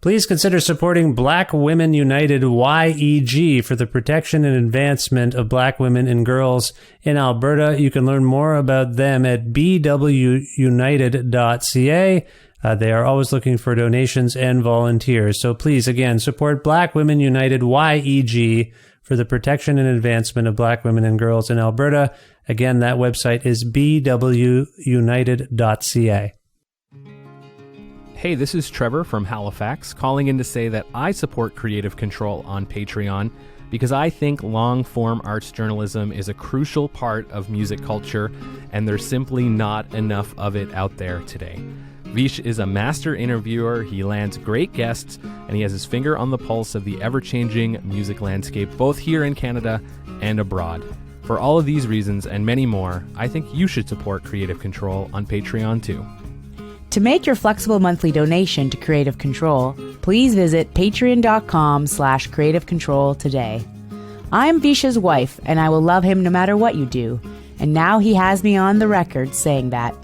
Please consider supporting Black Women United YEG for the protection and advancement of black women and girls in Alberta. You can learn more about them at bwunited.ca. They are always looking for donations and volunteers. So please, again, support Black Women United YEG for the protection and advancement of black women and girls in Alberta. Again, that website is bwunited.ca. Hey, this is Trevor from Halifax, calling in to say that I support Creative Control on Patreon because I think long-form arts journalism is a crucial part of music culture, and there's simply not enough of it out there today. Vish is a master interviewer, he lands great guests, and he has his finger on the pulse of the ever-changing music landscape, both here in Canada and abroad. For all of these reasons and many more, I think you should support Creative Control on Patreon too. To make your flexible monthly donation to Creative Control, please visit patreon.com/Creative Control today. I'm Visha's wife, and I will love him no matter what you do. And now he has me on the record saying that.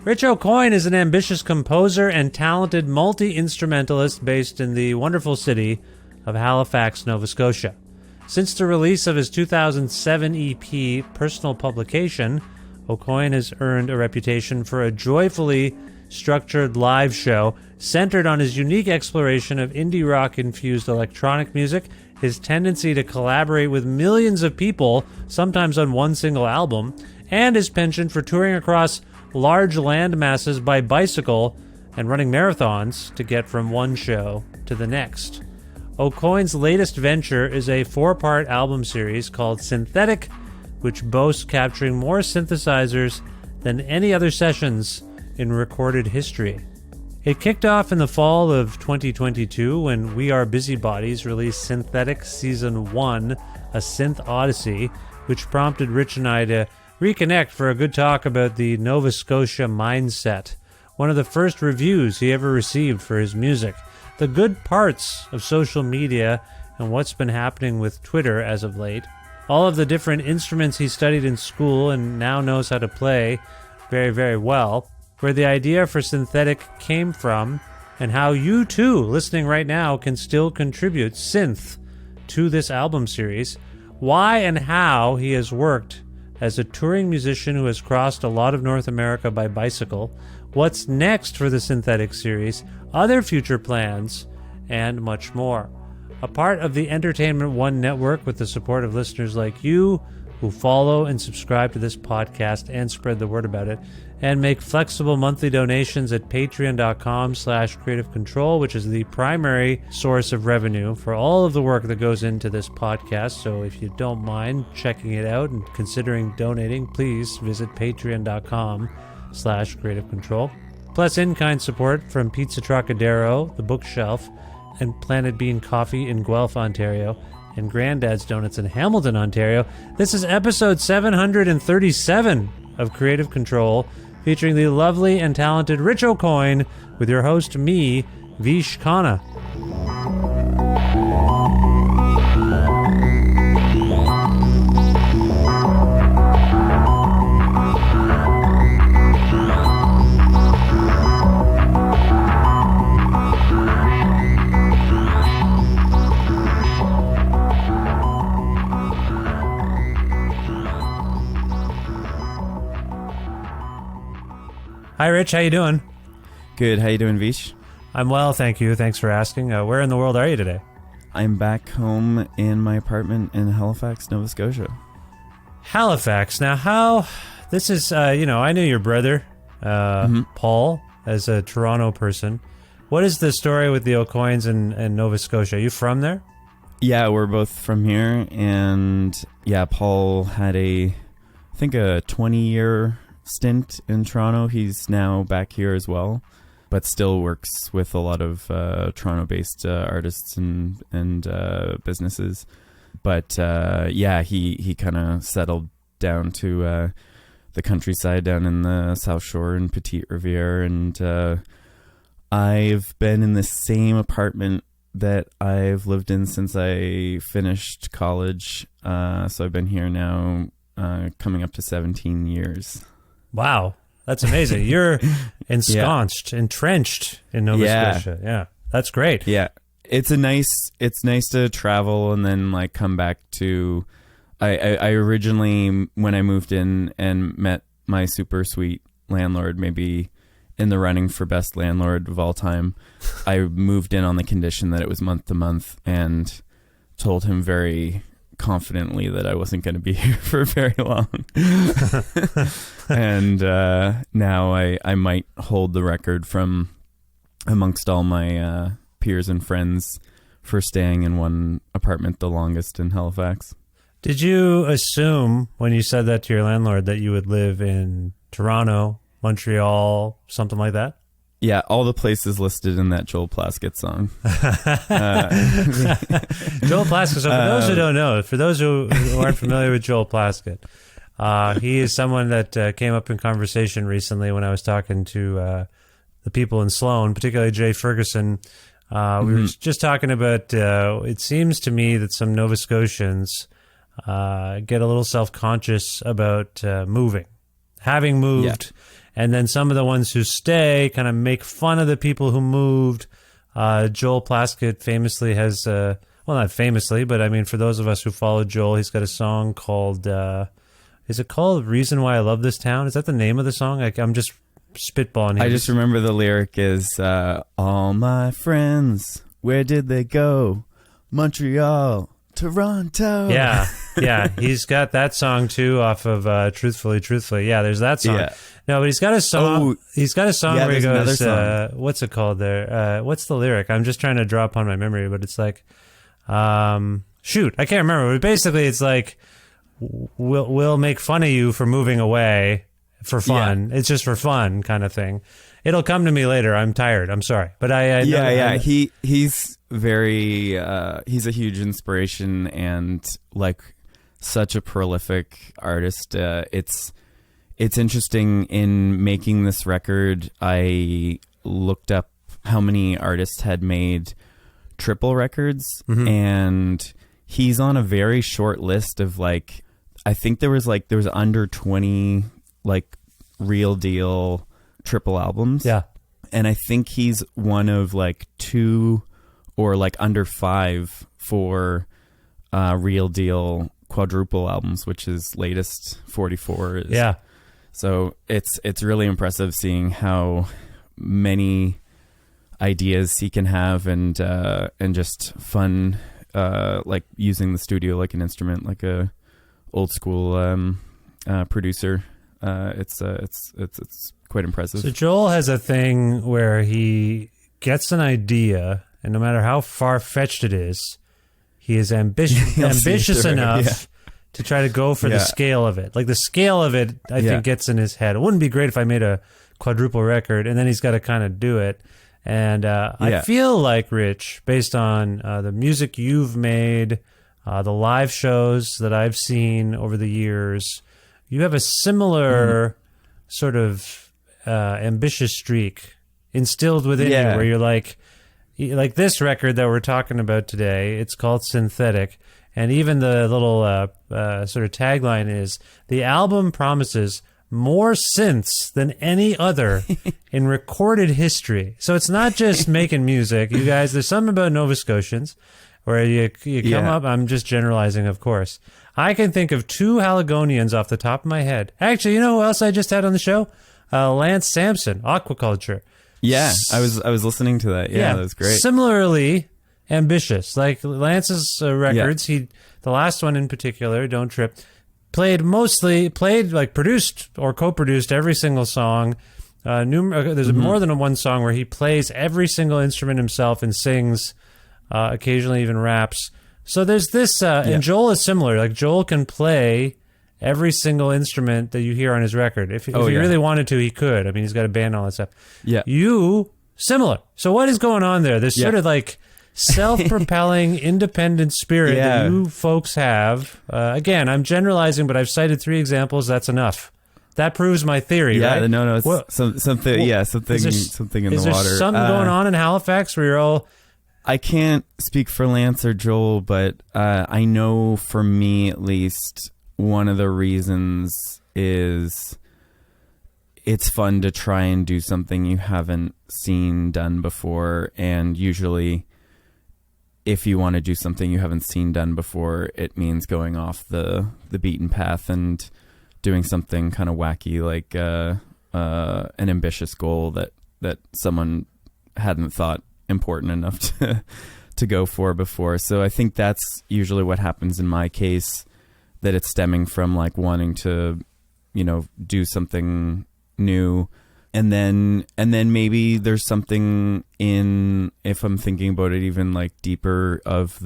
Rich Aucoin is an ambitious composer and talented multi-instrumentalist based in the wonderful city of Halifax, Nova Scotia. Since the release of his 2007 EP, Personal Publication, Aucoin has earned a reputation for a joyfully structured live show centered on his unique exploration of indie rock-infused electronic music, his tendency to collaborate with millions of people, sometimes on one single album, and his penchant for touring across large land masses by bicycle and running marathons to get from one show to the next. Aucoin's latest venture is a 4-part album series called Synthetic, which boasts capturing more synthesizers than any other sessions in recorded history. It kicked off in the fall of 2022 when We Are Busybodies released Synthetic Season 1, a synth odyssey, which prompted Rich and I to reconnect for a good talk about the Nova Scotia mindset, one of the first reviews he ever received for his music, the good parts of social media and what's been happening with Twitter as of late, all of the different instruments he studied in school and now knows how to play very, very well, where the idea for Synthetic came from, and how you too, listening right now, can still contribute synth to this album series, why and how he has worked as a touring musician who has crossed a lot of North America by bicycle, what's next for the Synthetic series, other future plans, and much more. A part of the Entertainment One network with the support of listeners like you who follow and subscribe to this podcast and spread the word about it, and make flexible monthly donations at patreon.com/Creative Control, which is the primary source of revenue for all of the work that goes into this podcast. So if you don't mind checking it out and considering donating, please visit patreon.com/Creative Control. Plus in-kind support from Pizza Trocadero, The Bookshelf, and Planet Bean Coffee in Guelph, Ontario, and Granddad's Donuts in Hamilton, Ontario. This is episode 737 of Creative Control, featuring the lovely and talented Rich Aucoin, with your host, me, Vish Khanna. Hi, Rich. How you doing? Good. How you doing, Vish? I'm well, thank you. Thanks for asking. Where in the world are you today? I'm back home in my apartment in Halifax, Nova Scotia. Halifax. Now, this is, I knew your brother, Paul, as a Toronto person. What is the story with the Aucoins and Nova Scotia? Are you from there? Yeah, we're both from here. And yeah, Paul had a 20-year stint in Toronto. He's now back here as well, but still works with a lot of Toronto-based artists and businesses. But he kind of settled down to the countryside down in the South Shore in Petite Riviere, and I've been in the same apartment that I've lived in since I finished college. So I've been here now coming up to 17 years. Wow, that's amazing. You're ensconced, entrenched in Nova Scotia. Yeah, that's great. Yeah, it's nice to travel and then like come back to. I originally, when I moved in and met my super sweet landlord, maybe in the running for best landlord of all time, I moved in on the condition that it was month to month, and told him very confidently that I wasn't going to be here for very long. And now I might hold the record from amongst all my peers and friends for staying in one apartment the longest in Halifax. Did you assume when you said that to your landlord that you would live in Toronto, Montreal, something like that? Yeah, all the places listed in that Joel Plaskett song. Joel Plaskett. So for those who don't know, for those who aren't familiar with Joel Plaskett, he is someone that came up in conversation recently when I was talking to the people in Sloan, particularly Jay Ferguson. We were just talking about, it seems to me that some Nova Scotians get a little self-conscious about moving, having moved. Yeah. And then some of the ones who stay kind of make fun of the people who moved. Joel Plaskett famously has, well, not famously, but I mean, for those of us who follow Joel, he's got a song called, is it called Reason Why I Love This Town? Is that the name of the song? I'm just spitballing here. I just remember the lyric is, all my friends, where did they go? Montreal, Toronto. Yeah, yeah. He's got that song too off of Truthfully. Yeah, there's that song. Yeah. No, but he's got a song. He's got a song where he goes, what's it called there? What's the lyric? I'm just trying to draw upon my memory, but it's like, shoot, I can't remember. But basically, it's like, we'll make fun of you for moving away for fun. Yeah. It's just for fun kind of thing. It'll come to me later. I'm tired. I'm sorry. But he's very, he's a huge inspiration and like such a prolific artist. It's interesting in making this record. I looked up how many artists had made triple records, and he's on a very short list of like, I think there was under 20 like real deal triple albums. Yeah. And I think he's one of like 2 or like under 5 for real deal quadruple albums, which his latest 44 is. Yeah. So it's really impressive seeing how many ideas he can have and just fun, like using the studio like an instrument, like a old school producer. It's quite impressive. So Joel has a thing where he gets an idea, and no matter how far-fetched it is, he is ambitious enough to try to go for the scale of it. Like the scale of it, I think, gets in his head. It wouldn't be great if I made a quadruple record, and then he's got to kind of do it. And I feel like, Rich, based on the music you've made, the live shows that I've seen over the years, you have a similar sort of ambitious streak instilled within you, where you're like this record that we're talking about today. It's called Synthetic, and even the little sort of tagline is, the album promises more synths than any other in recorded history. So it's not just making music, you guys. There's something about Nova Scotians where you come up. I'm just generalizing, of course. I can think of 2 Haligonians off the top of my head. Actually, you know who else I just had on the show? Lance Sampson, Aquaculture. Yeah, I was listening to that. Yeah, that was great. Similarly ambitious, like Lance's records. The last one in particular, Don't Trip, played like produced or co-produced every single song. There's more than one song where he plays every single instrument himself and sings, occasionally even raps. So there's this, and Joel is similar. Like Joel can play every single instrument that you hear on his record. If he yeah. really wanted to, he could. I mean, he's got a band and all that stuff. Yeah. You, similar. So what is going on there? This sort of like self-propelling, independent spirit that you folks have. Again, I'm generalizing, but I've cited 3 examples. That's enough. That proves my theory, right? No, it's something in the is there water. Something going on in Halifax where you're all... I can't speak for Lance or Joel, but I know for me at least, one of the reasons is it's fun to try and do something you haven't seen done before. And usually if you want to do something you haven't seen done before, it means going off the beaten path and doing something kind of wacky, like an ambitious goal that someone hadn't thought important enough to go for before. So I think that's usually what happens in my case, that it's stemming from like wanting to, do something new. And then maybe there's something in, if I'm thinking about it even like deeper, of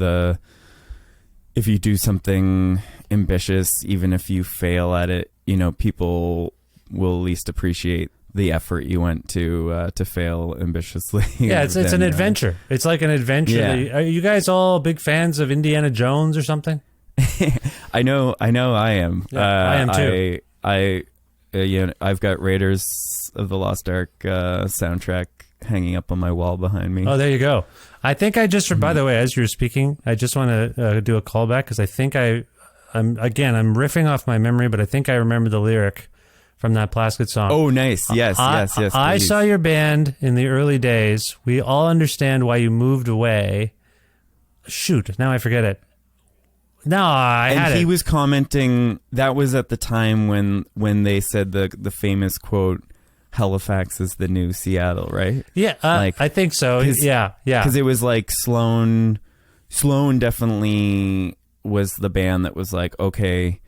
if you do something ambitious, even if you fail at it, people will at least appreciate the effort you went to fail ambitiously. Yeah, it's an adventure. It's like an adventure. Yeah. Are you guys all big fans of Indiana Jones or something? I know I am. Yeah, I am too. I've got Raiders of the Lost Ark soundtrack hanging up on my wall behind me. Oh, there you go. I think I just, by the way, as you were speaking, I just want to do a callback because I think I'm riffing off my memory, but I think I remember the lyric from that Plaskett song. Oh, nice. Yes. I saw your band in the early days. We all understand why you moved away. Shoot, now I forget it. No, he was commenting, that was at the time when they said the famous quote, Halifax is the new Seattle, right? Yeah, I think so. Yeah. Because it was like Sloan definitely was the band that was like, okay,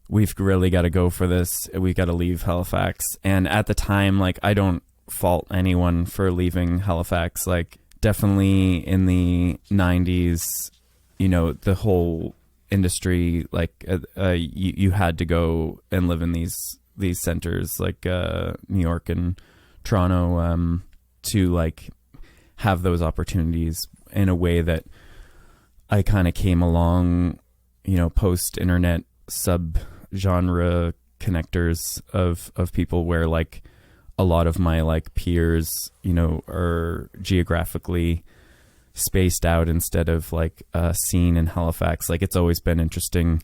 we've really got to go for this. We've got to leave Halifax. And at the time, like, I don't fault anyone for leaving Halifax. Like, definitely in the 90s, the whole industry, like, you had to go and live in these centers like New York and Toronto to like have those opportunities in a way that I kind of came along, post-internet sub-genre connectors of people where like a lot of my like peers, are geographically spaced out instead of like a scene in Halifax. Like, it's always been interesting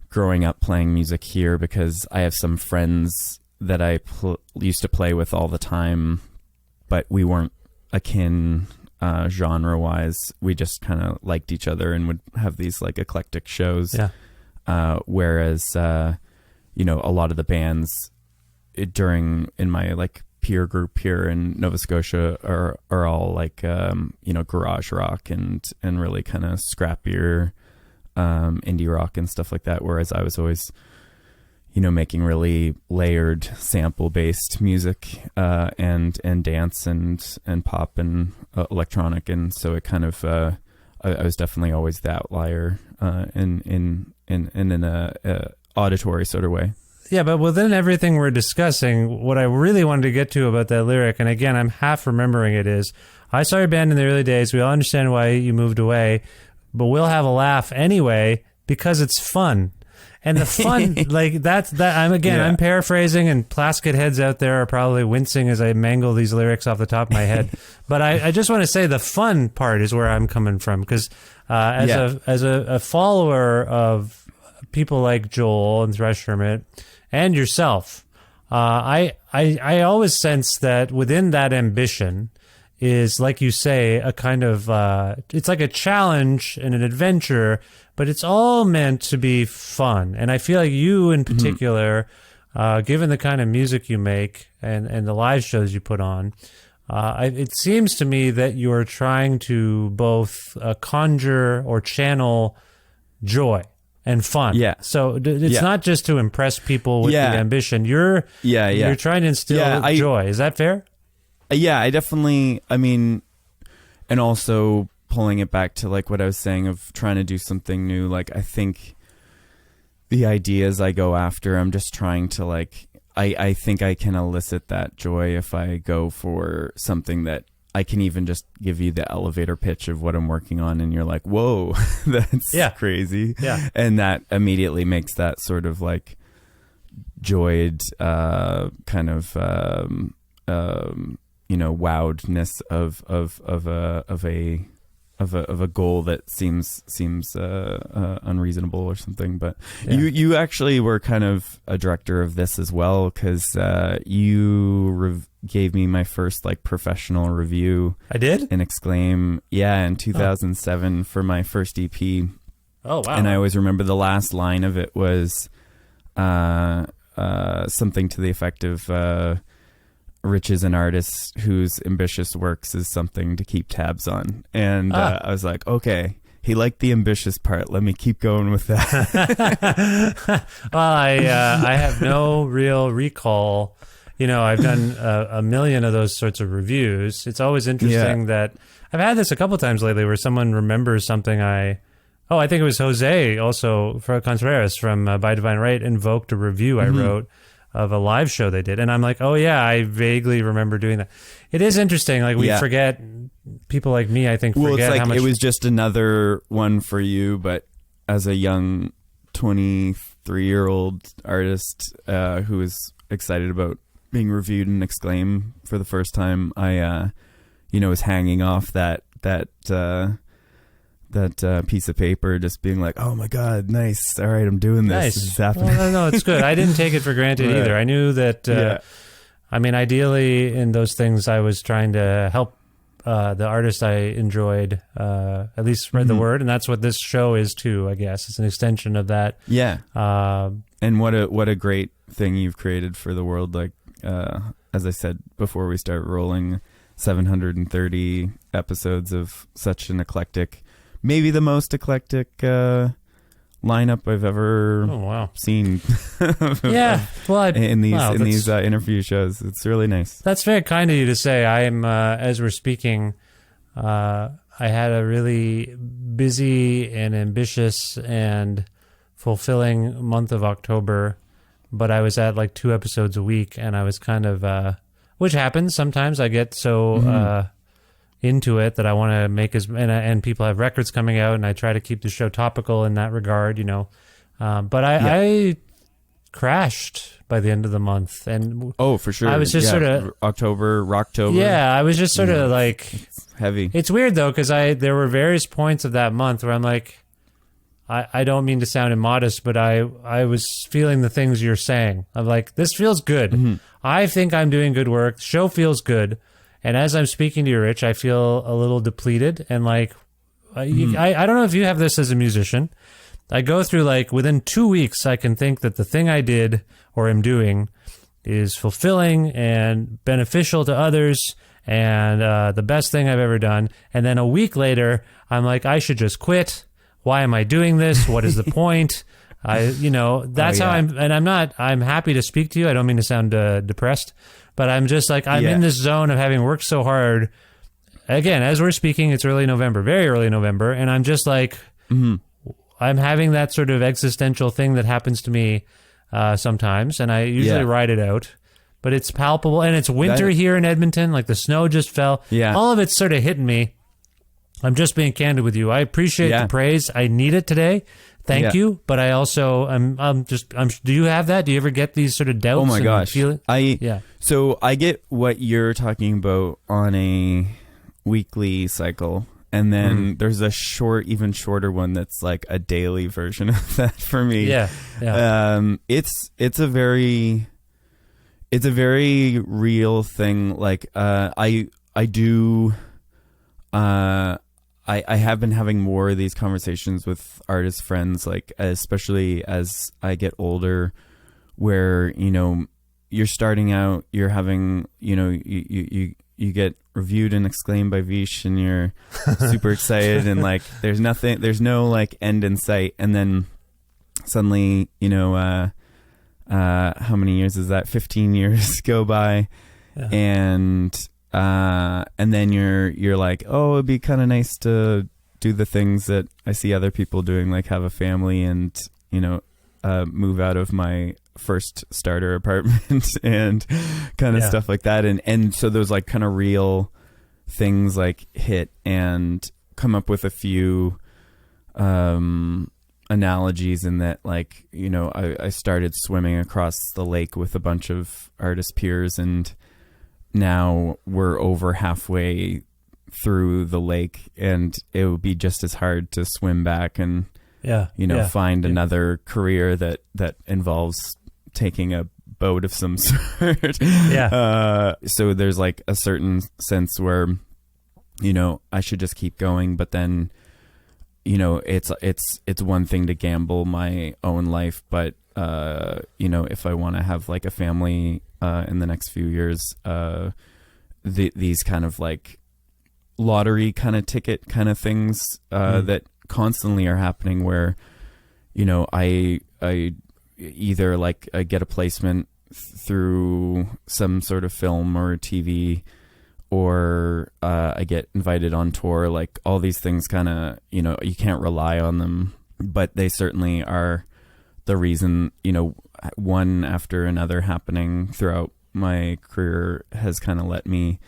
growing up playing music here because I have some friends that I used to play with all the time, but we weren't akin genre-wise. We just kind of liked each other and would have these like eclectic shows. Yeah. Whereas, a lot of the bands in my like peer group here in Nova Scotia are all like, garage rock and really kind of scrappier indie rock and stuff like that. Whereas I was always, making really layered sample based music, and dance and pop and electronic. And so it kind of, I was definitely always the outlier, in an auditory sort of way. Yeah, but within everything we're discussing, what I really wanted to get to about that lyric, and again, I'm half remembering it, is, I saw your band in the early days. We all understand why you moved away, but we'll have a laugh anyway because it's fun. And the fun, like I'm paraphrasing, and Plaskett heads out there are probably wincing as I mangle these lyrics off the top of my head. But I just want to say the fun part is where I'm coming from, because as a follower of people like Joel and Thresh Hermit and yourself, I always sense that within that ambition is, like you say, a kind of, it's like a challenge and an adventure, but it's all meant to be fun. And I feel like you in particular, given the kind of music you make and the live shows you put on, it seems to me that you're trying to both conjure or channel joy and fun. Yeah. So it's not just to impress people with the ambition. You're trying to instill joy. Is that fair? Yeah, I definitely, and also pulling it back to like what I was saying of trying to do something new. Like, I think the ideas I go after, I'm just trying to like, I think I can elicit that joy if I go for something that I can even just give you the elevator pitch of what I'm working on, and you're like, whoa, that's crazy. Yeah. And that immediately makes that sort of like joyed kind of wowedness of a goal that seems unreasonable or something. But you actually were kind of a director of this as well, because you gave me my first like professional review. I did? In Exclaim, in 2007 for my first EP. Oh wow. And I always remember the last line of it was something to the effect of Rich is an artist whose ambitious works is something to keep tabs on. And I was like, okay, he liked the ambitious part. Let me keep going with that. Well, I have no real recall. You know, I've done a million of those sorts of reviews. It's always interesting that I've had this a couple times lately where someone remembers something I think it was Jose, also for Contreras from By Divine Right, invoked a review I wrote of a live show they did. And I'm like, oh yeah, I vaguely remember doing that. It is interesting. Like we forget, people like me, I think, forget it's like how much... It was just another one for you, but as a young 23-year-old artist who was excited about being reviewed in Exclaim for the first time, I was hanging off that piece of paper, just being like, oh my God, nice. All right, I'm doing this. Nice. This is happening. Well, no, it's good. I didn't take it for granted either. I knew that, I mean, ideally in those things, I was trying to help the artist I enjoyed at least spread the word. And that's what this show is too, I guess. It's an extension of that. Yeah. And what a great thing you've created for the world. Like, as I said before we start rolling, 730 episodes of such an eclectic, maybe the most eclectic lineup I've ever seen. In these interview shows. It's really nice. That's very kind of you to say. I'm as we're speaking, I had a really busy and ambitious and fulfilling month of October, but I was at like 2 episodes a week, and I was kind of which happens sometimes. I get so into it that I want to make and people have records coming out, and I try to keep the show topical in that regard, you know. But I crashed by the end of the month, and for sure, I was just sort of Rocktober. Yeah, I was just sort of like, it's heavy. It's weird though, because there were various points of that month where I'm like, I don't mean to sound immodest, but I was feeling the things you're saying. I'm like, this feels good. I think I'm doing good work. The show feels good. And as I'm speaking to you, Rich, I feel a little depleted. And like, I don't know if you have this as a musician. I go through like within 2 weeks, I can think that the thing I did or am doing is fulfilling and beneficial to others and the best thing I've ever done. And then a week later, I'm like, I should just quit. Why am I doing this? What is the point? That's how I'm happy to speak to you. I don't mean to sound depressed, but I'm just like, I'm in this zone of having worked so hard. Again, as we're speaking, it's early November, very early November. And I'm just like, I'm having that sort of existential thing that happens to me sometimes. And I usually ride it out, but it's palpable. And it's winter here in Edmonton. Like the snow just fell. Yeah. All of it's sort of hitting me. I'm just being candid with you. I appreciate the praise. I need it today. Thank you. But I also, do you have that? Do you ever get these sort of doubts? Oh my gosh. Yeah. So I get what you're talking about on a weekly cycle. And then there's a even shorter one that's like a daily version of that for me. Yeah. It's a very real thing. Like, I have been having more of these conversations with artist friends, like especially as I get older, where, you're starting out, you're having, you get reviewed and exclaimed by Vish, and you're super excited, and like there's no like end in sight, and then suddenly, how many years is that? 15 years go by, and then you're like, oh, it'd be kind of nice to do the things that I see other people doing, like have a family and, move out of my first starter apartment and kind of stuff like that. And so those like kind of real things like hit and come up with a few analogies in that, like, you know, I started swimming across the lake with a bunch of artist peers, and now we're over halfway through the lake, and it would be just as hard to swim back and find another career that involves taking a boat of some sort. So there's like a certain sense where, you know, I should just keep going, but then, you know, it's one thing to gamble my own life, but you know, if I want to have like a family in the next few years, these kind of like lottery kind of ticket kind of things that constantly are happening, where, you know, I either like I get a placement through some sort of film or TV, or I get invited on tour. Like all these things kind of, you know, you can't rely on them, but they certainly are the reason, you know, one after another happening throughout my career has kind of let me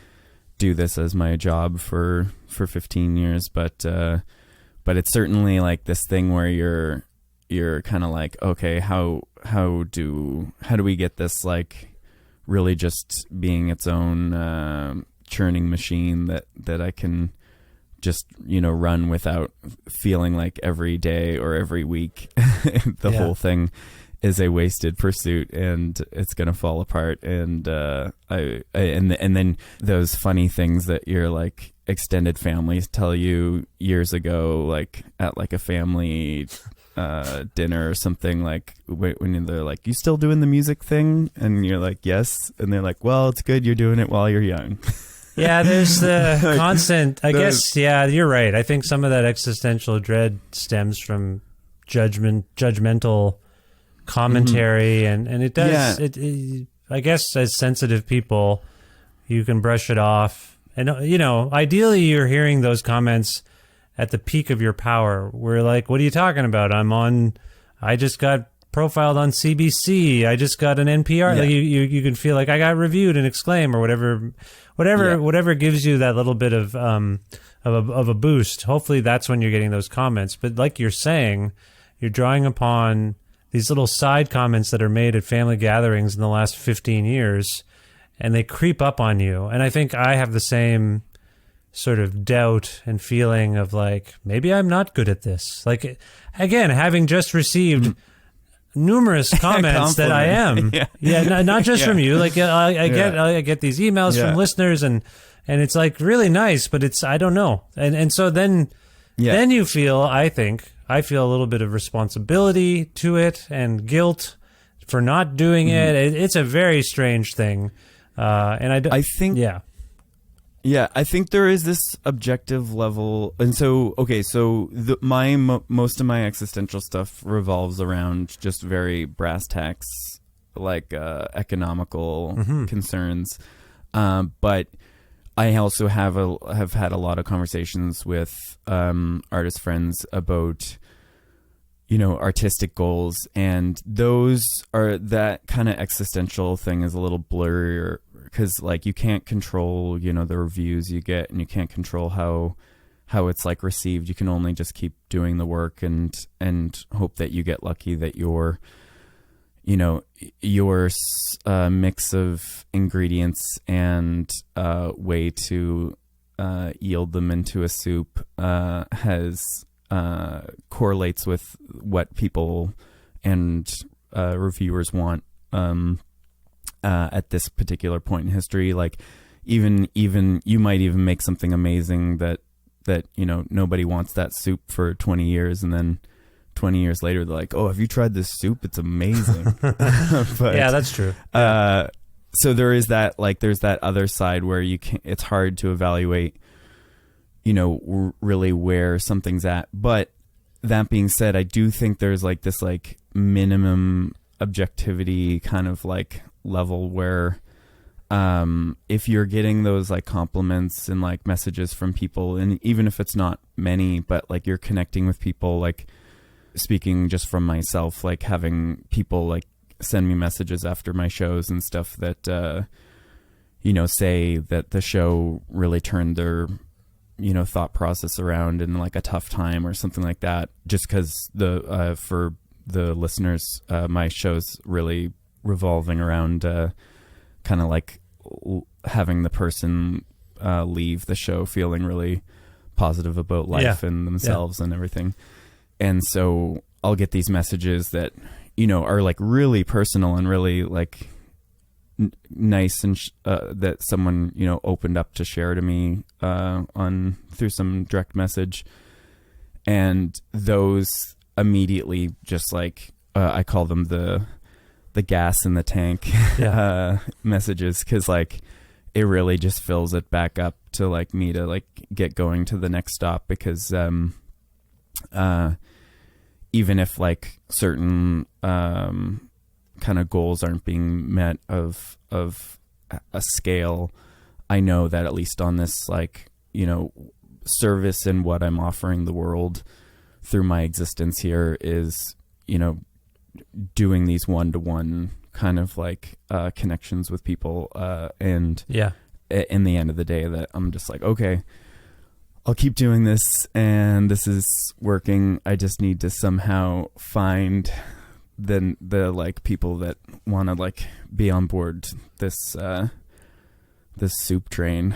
do this as my job for 15 years. But it's certainly like this thing where you're kind of like, okay, how do we get this like really just being its own churning machine that I can just, you know, run without feeling like every day or every week the whole thing is a wasted pursuit and it's gonna fall apart. And and then those funny things that your like extended families tell you years ago, like at like a family dinner or something, like when they're like, you still doing the music thing? And you're like, yes. And they're like, well, it's good you're doing it while you're young. Yeah, there's the constant, I guess, yeah, you're right. I think some of that existential dread stems from judgmental commentary, and it does, I guess as sensitive people, you can brush it off. And, you know, ideally you're hearing those comments at the peak of your power. We're like, what are you talking about? I just got profiled on CBC. I just got an NPR. Yeah. Like you can feel like I got reviewed and Exclaim or whatever gives you that little bit of a boost. Hopefully that's when you're getting those comments. But like you're saying, you're drawing upon these little side comments that are made at family gatherings in the last 15 years, and they creep up on you. And I think I have the same sort of doubt and feeling of like, maybe I'm not good at this. Like, again, having just received numerous comments that I am. Not just from you. Like I get these emails from listeners, and it's like really nice, but it's, I don't know. And so then you feel, I feel a little bit of responsibility to it and guilt for not doing it. It's a very strange thing. And I think I think there is this objective level. And so, okay, so most of my existential stuff revolves around just very brass tacks, like economical concerns. But I also have had a lot of conversations with artist friends about, you know, artistic goals, and those are, that kind of existential thing is a little blurrier, because like you can't control, you know, the reviews you get, and you can't control how it's like received. You can only just keep doing the work and hope that you get lucky that your mix of ingredients and way to yield them into a soup correlates with what people and reviewers want at this particular point in history. Like even you might even make something amazing that you know, nobody wants that soup for 20 years, and then 20 years later they're like, oh, have you tried this soup? It's amazing. But, yeah, that's true. So there is that, like, there's that other side where it's hard to evaluate, you know, really where something's at. But that being said, I do think there's like this like minimum objectivity kind of like level where if you're getting those like compliments and like messages from people, and even if it's not many, but like you're connecting with people, like speaking just from myself, like having people like send me messages after my shows and stuff that, say that the show really turned their, thought process around in like a tough time or something like that. Just because for the listeners, my show's really revolving around kind of like having the person leave the show feeling really positive about life and themselves and everything. And so I'll get these messages that, are like really personal and really like nice and that someone, opened up to share to me through some direct message. And those immediately just like, I call them the gas in the tank messages, because like it really just fills it back up to like me to like get going to the next stop, because even if like certain kind of goals aren't being met of a scale, I know that at least on this like service and what I'm offering the world through my existence here is doing these one-to-one kind of like connections with people, and in the end of the day that I'm just like, okay, I'll keep doing this and this is working. I just need to somehow find the like people that want to like be on board this soup train.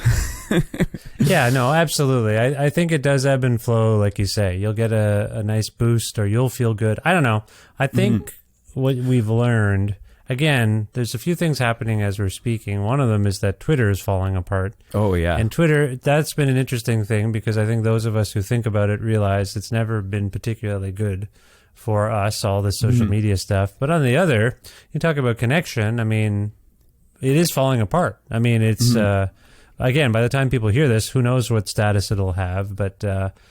Yeah, no, absolutely. I think it does ebb and flow, like you say. You'll get a nice boost or you'll feel good. I don't know. I think what we've learned, again, there's a few things happening as we're speaking. One of them is that Twitter is falling apart. Oh, yeah. And Twitter, that's been an interesting thing, because I think those of us who think about it realize it's never been particularly good for us, all this social media stuff. But on the other, you talk about connection. I mean, it is falling apart. I mean, it's, again, by the time people hear this, who knows what status it'll have. But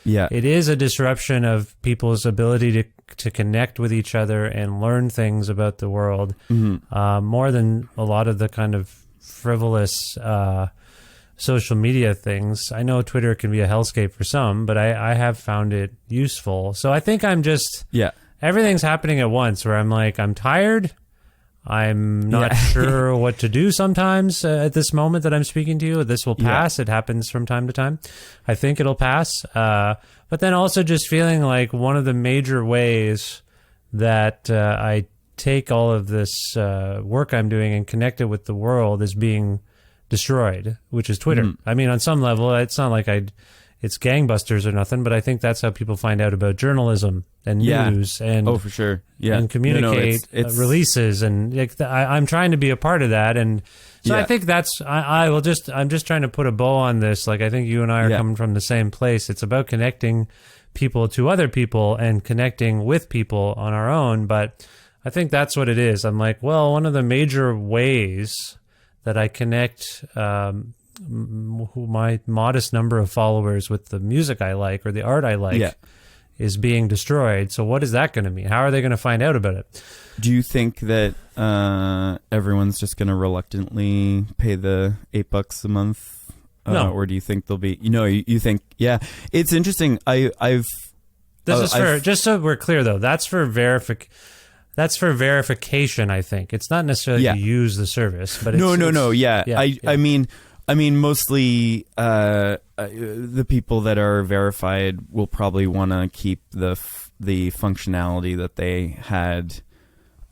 it is a disruption of people's ability to connect with each other and learn things about the world, more than a lot of the kind of frivolous social media things. I know Twitter can be a hellscape for some, but I have found it useful. So I think I'm just, everything's happening at once, where I'm like, I'm tired. I'm not sure what to do sometimes at this moment that I'm speaking to you. This will pass. It happens from time to time. I think it'll pass. But then also just feeling like one of the major ways that I take all of this work I'm doing and connect it with the world is being destroyed, which is Twitter. I mean, on some level, it's not like it's gangbusters or nothing, but I think that's how people find out about journalism and news and for sure, and communicate it's releases, and like I'm trying to be a part of that, and so I think that's I'm just trying to put a bow on this. Like I think you and I are coming from the same place. It's about connecting people to other people and connecting with people on our own, but I think that's what it is. I'm like, well, one of the major ways that I connect my modest number of followers with the music I like or the art I like is being destroyed. So what is that going to mean? How are they going to find out about it? Do you think that everyone's just going to reluctantly pay the $8 a month? No. Or do you think they'll be, you think, it's interesting. This is for, just so we're clear though, that's for verification, I think. It's not necessarily to use the service, but I mean, mostly the people that are verified will probably want to keep the functionality that they had.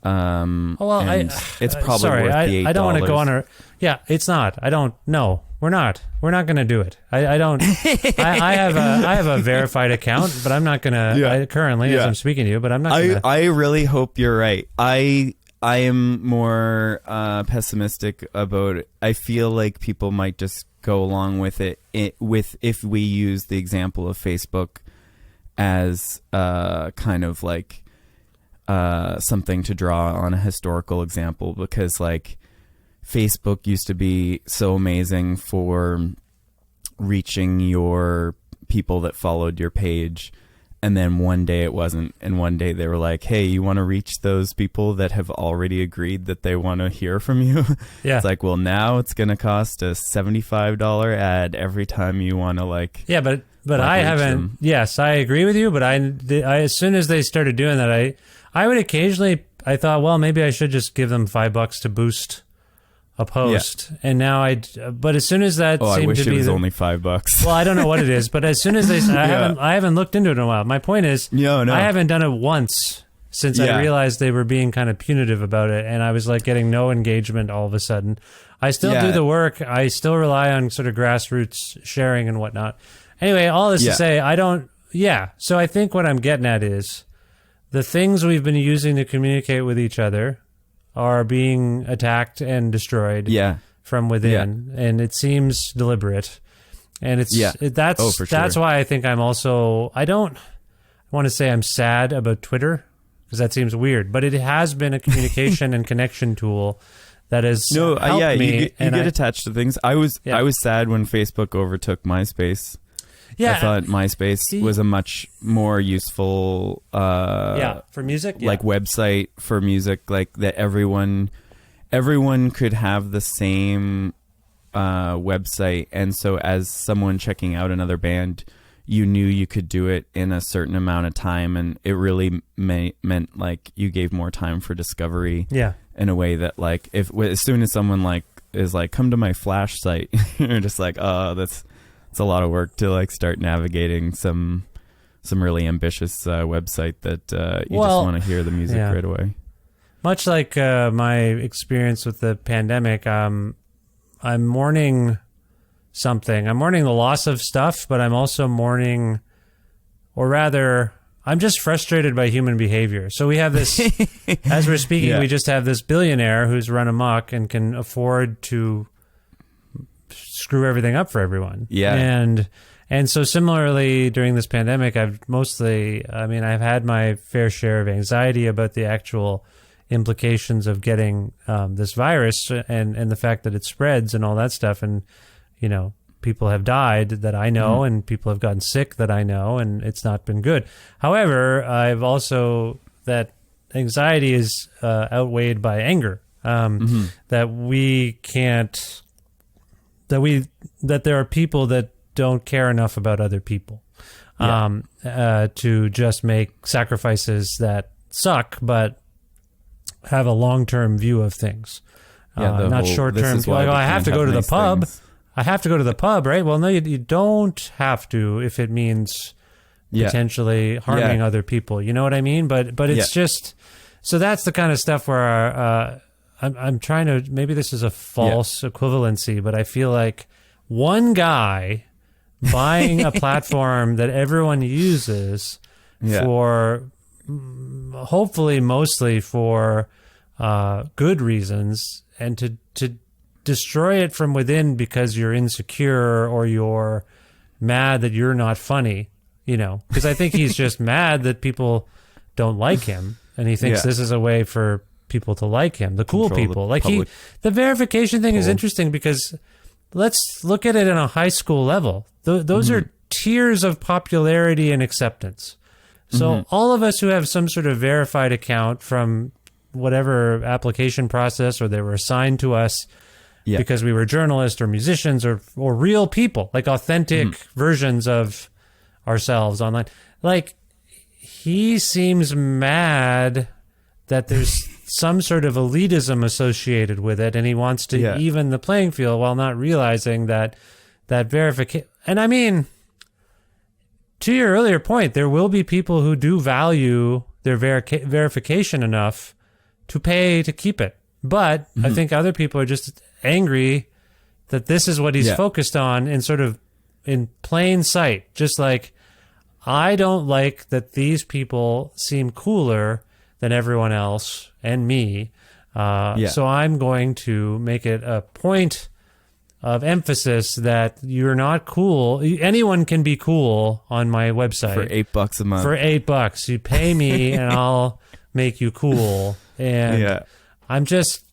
It's probably worth the $8. I don't want to go on a. Yeah, it's not. I don't. No, we're not. We're not going to do it. I don't. I have a verified account, but I'm not going to currently as I'm speaking to you. But I'm not. I really hope you're right. I am more pessimistic about it. I feel like people might just go along with it if we use the example of Facebook as kind of like something to draw on a historical example, because like Facebook used to be so amazing for reaching your people that followed your page, And then one day it wasn't. And one day they were like, hey, you want to reach those people that have already agreed that they want to hear from you? Yeah. It's like, well, now it's going to cost a $75 ad every time you want to like. Yeah, but like I reach haven't. them. Yes, I agree with you. But I as soon as they started doing that, I would occasionally. I thought, well, maybe I should just give them $5 to boost a post. And now but as soon as that Oh, seemed I wish to it be was only $5. well, I don't know what it is, but as soon as I haven't looked into it in a while. My point is, No. I haven't done it once since I realized they were being kind of punitive about it, and I was like getting no engagement all of a sudden. I still do the work. I still rely on sort of grassroots sharing and whatnot. Anyway, all this to say, I don't. Yeah, so I think what I'm getting at is the things we've been using to communicate with each other are being attacked and destroyed from within, and it seems deliberate. And that's for that's sure. why I think I'm also I don't want to say I'm sad about Twitter because that seems weird, but it has been a communication and connection tool that has helped me. You get attached to things. I was sad when Facebook overtook MySpace. Yeah, I thought MySpace was a much more useful for music, like website for music, like that everyone could have the same website, and so as someone checking out another band, you knew you could do it in a certain amount of time, and it really meant like you gave more time for discovery. Yeah, in a way that like as soon as someone like is like, come to my Flash site, you're just like, oh, it's a lot of work to like start navigating some really ambitious website that you just want to hear the music right away. Much like my experience with the pandemic, I'm mourning something. I'm mourning the loss of stuff, but I'm also mourning, or rather, I'm just frustrated by human behavior. So we have this, as we're speaking, we just have this billionaire who's run amok and can afford to screw everything up for everyone. Yeah. And so similarly during this pandemic, I've had my fair share of anxiety about the actual implications of getting this virus and the fact that it spreads and all that stuff. And, people have died that I know, and people have gotten sick that I know, and it's not been good. However, I've also, that anxiety is outweighed by anger, that we can't, that there are people that don't care enough about other people to just make sacrifices that suck, but have a long-term view of things. Not short-term. Like, I have to go to the pub. I have to go to the pub, right? Well, no, you don't have to if it means potentially harming other people. You know what I mean? But it's just, so that's the kind of stuff where I'm trying to, maybe this is a false equivalency, but I feel like one guy buying a platform that everyone uses for, hopefully mostly for good reasons, and to destroy it from within because you're insecure or you're mad that you're not funny, because I think he's just mad that people don't like him, and he thinks this is a way for people to like him, the cool people. The verification thing is interesting because let's look at it on a high school level. Those are tiers of popularity and acceptance. So all of us who have some sort of verified account from whatever application process, or they were assigned to us because we were journalists or musicians or real people, like authentic versions of ourselves online. Like, he seems mad that there's some sort of elitism associated with it, and he wants to even the playing field while not realizing that verification. And I mean, to your earlier point, there will be people who do value their verification enough to pay to keep it. But I think other people are just angry that this is what he's focused on in sort of in plain sight. Just like, I don't like that these people seem cooler than everyone else and me. So I'm going to make it a point of emphasis that you're not cool. Anyone can be cool on my website. For $8 a month. For $8. You pay me and I'll make you cool. And I'm just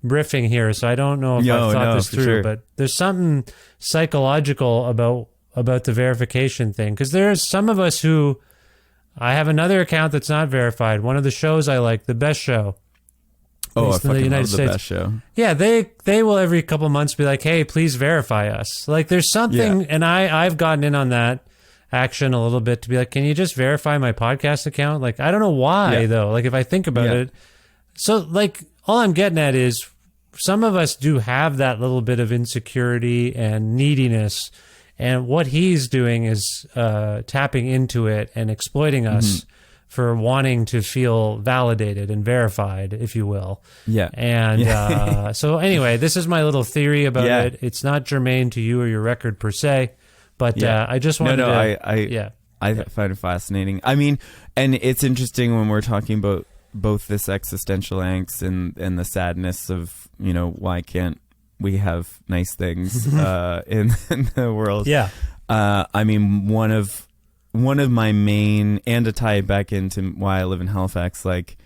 riffing here, so I don't know if I've thought this through, but there's something psychological about the verification thing, because there's some of us who I have another account that's not verified. One of the shows I like, The Best Show. Oh, I based in the fucking United love The States. Best Show. Yeah, they will every couple months be like, hey, please verify us. Like there's something, and I've gotten in on that action a little bit to be like, can you just verify my podcast account? Like, I don't know why though. Like if I think about it. So like all I'm getting at is some of us do have that little bit of insecurity and neediness. And what he's doing is tapping into it and exploiting us for wanting to feel validated and verified, if you will. Yeah. And so anyway, this is my little theory about it. It's not germane to you or your record per se, but I just wanted I find it fascinating. I mean, and it's interesting when we're talking about both this existential angst and the sadness of, you know, why can't we have nice things in the world. Yeah. I mean, one of my main, and to tie it back into why I live in Halifax, like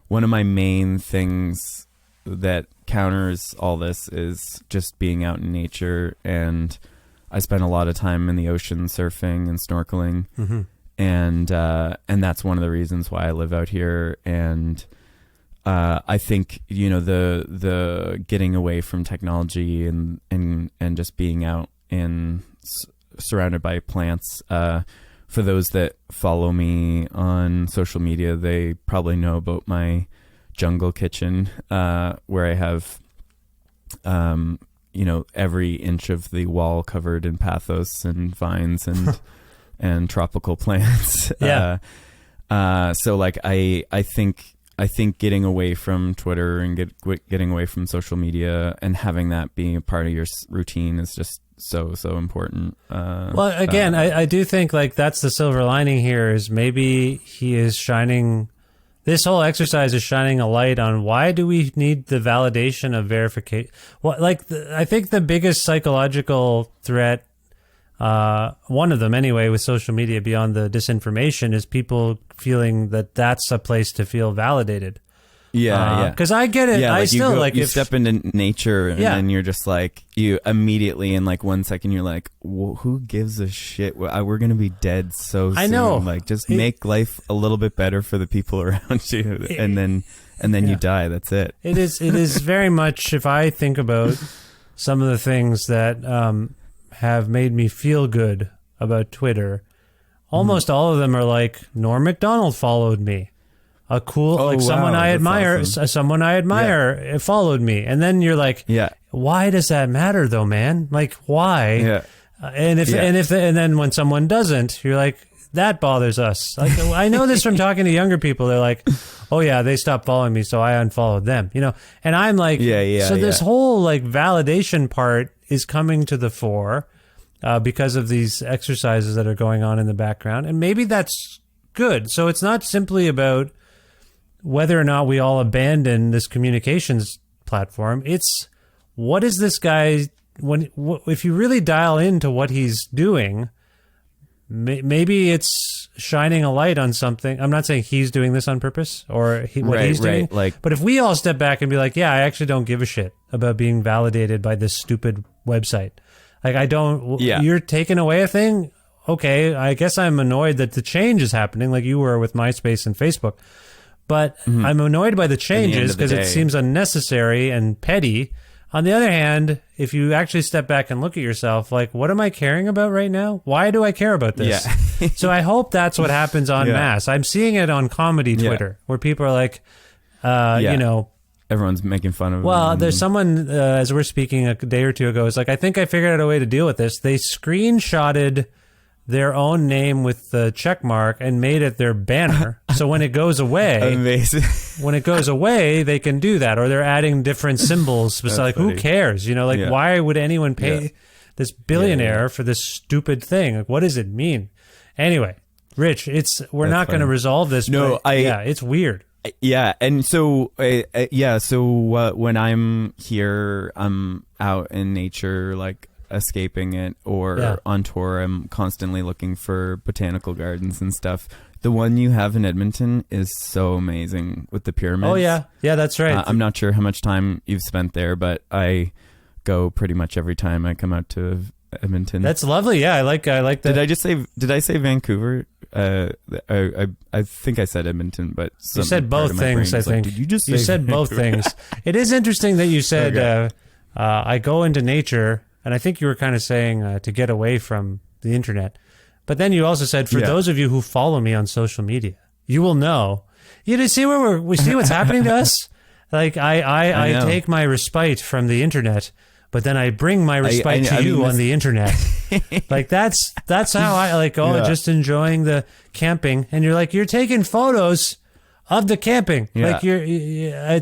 one of my main things that counters all this is just being out in nature. And I spend a lot of time in the ocean surfing and snorkeling. And that's one of the reasons why I live out here. And I think, you know, the getting away from technology and just being out and surrounded by plants. For those that follow me on social media, they probably know about my jungle kitchen, where I have, you know, every inch of the wall covered in pathos and vines and and tropical plants. So like I think getting away from Twitter and getting away from social media and having that being a part of your routine is just so important. Well, again, I do think like that's the silver lining here is maybe he is shining. This whole exercise is shining a light on why do we need the validation of verification? Well, like I think the biggest psychological threat, one of them anyway, with social media beyond the disinformation is people feeling that that's a place to feel validated. Because I get it. I still you like you step into nature and then you're just like you immediately in like 1 second you're like, who gives a shit? We're gonna be dead so soon. I know. Like just make life a little bit better for the people around you, and then you die. That's it. It is very much. If I think about some of the things that have made me feel good about Twitter, almost all of them are like Norm Macdonald followed me. A cool, someone I admire, awesome. Someone I admire followed me. And then you're like, why does that matter though, man? Like, why? And then when someone doesn't, you're like, that bothers us. Like, I know this from talking to younger people. They're like, oh yeah, they stopped following me, so I unfollowed them, you know? And I'm like, so this whole like validation part is coming to the fore because of these exercises that are going on in the background. And maybe that's good. So it's not simply about whether or not we all abandon this communications platform. It's what is this guy, if you really dial into what he's doing, maybe it's shining a light on something. I'm not saying he's doing this on purpose or what he's doing, but if we all step back and be like, yeah, I actually don't give a shit about being validated by this stupid website. Like I don't, you're taking away a thing. Okay. I guess I'm annoyed that the change is happening like you were with MySpace and Facebook. But I'm annoyed by the changes because it seems unnecessary and petty. On the other hand, if you actually step back and look at yourself, like, what am I caring about right now? Why do I care about this? So I hope that's what happens en masse. I'm seeing it on comedy Twitter where people are like, you know. Everyone's making fun of Well, there's someone, as we're speaking a day or two ago, is like, I think I figured out a way to deal with this. They screenshotted their own name with the check mark and made it their banner. So when it goes away, when it goes away, they can do that. Or they're adding different symbols. Like, who cares? You know, like, why would anyone pay this billionaire for this stupid thing? Like, what does it mean? Anyway, Rich, we're not going to resolve this. No, it's weird. Yeah, and so when I'm here, I'm out in nature, like escaping it, or on tour, I'm constantly looking for botanical gardens and stuff. The one you have in Edmonton is so amazing with the pyramids. Oh yeah, that's right. I'm not sure how much time you've spent there, but I go pretty much every time I come out to Edmonton. That's lovely. Yeah, I like that. Did I say Vancouver? I think I said Edmonton, but you said both things. I think. Did you just? You say said both things. It is interesting that you said Okay. I go into nature, and I think you were kind of saying to get away from the internet. But then you also said, for those of you who follow me on social media, you will know. You see where we see what's happening to us. Like I take my respite from the internet, but then I bring my respite to you on the internet. Like that's how I like just enjoying the camping, and you're like you're taking photos of the camping. Like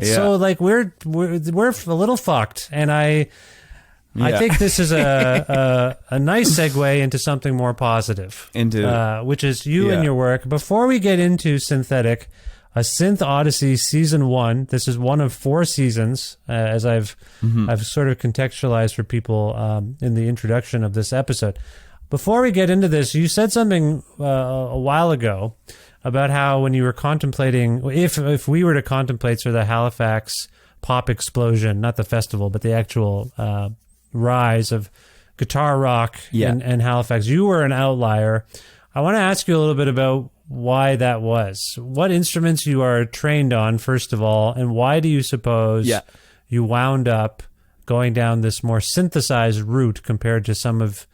so like we're a little fucked, and I think this is a nice segue into something more positive, which is you and your work. Before we get into Synthetic, a Synth Odyssey Season 1. This is one of 4 seasons, as I've sort of contextualized for people in the introduction of this episode. Before we get into this, you said something a while ago about how when you were contemplating, if we were to contemplate sort of the Halifax pop explosion, not the festival, but the actual rise of guitar rock in Halifax, you were an outlier. I want to ask you a little bit about why that was. What instruments you are trained on, first of all, and why do you suppose you wound up going down this more synthesized route compared to some of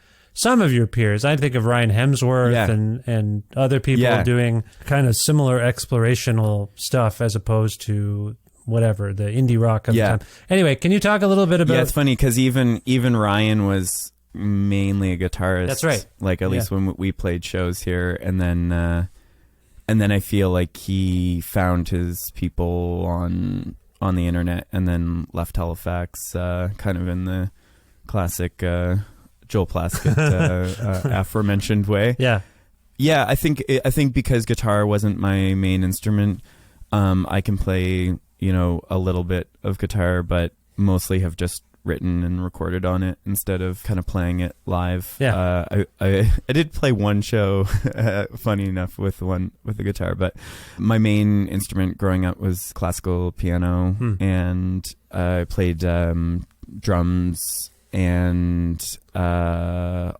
your peers? I think of Ryan Hemsworth and other people doing kind of similar explorational stuff as opposed to whatever, the indie rock of the time. Anyway, can you talk a little bit about... Yeah, it's funny because even Ryan was mainly a guitarist. That's right. Like at least when we played shows here, and then I feel like he found his people on the internet, and then left Halifax, kind of in the classic Joel Plaskett aforementioned way. Yeah. I think because guitar wasn't my main instrument, I can play a little bit of guitar, but mostly have just written and recorded on it instead of kind of playing it live. I did play one show, funny enough, with the guitar, but my main instrument growing up was classical piano, and I played drums, and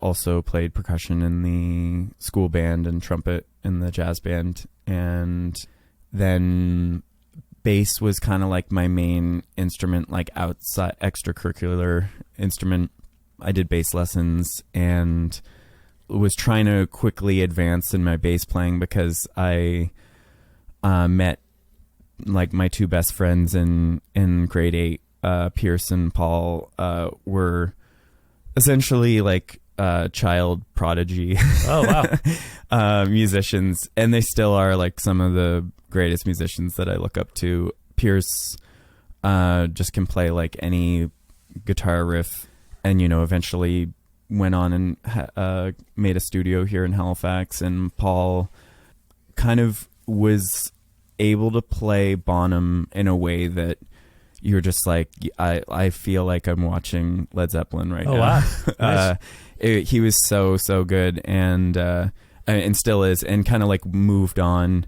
also played percussion in the school band and trumpet in the jazz band, and then bass was kind of like my main instrument, like outside extracurricular instrument. I did bass lessons and was trying to quickly advance in my bass playing because I met like my 2 best friends in grade 8, Pierce and Paul, were essentially like child prodigy musicians, and they still are like some of the greatest musicians that I look up to. Pierce just can play like any guitar riff, and eventually went on and made a studio here in Halifax. And Paul kind of was able to play Bonham in a way that you're just like, I feel like I'm watching Led Zeppelin right now. Wow. Nice. He was so good, and still is, and kind of like moved on.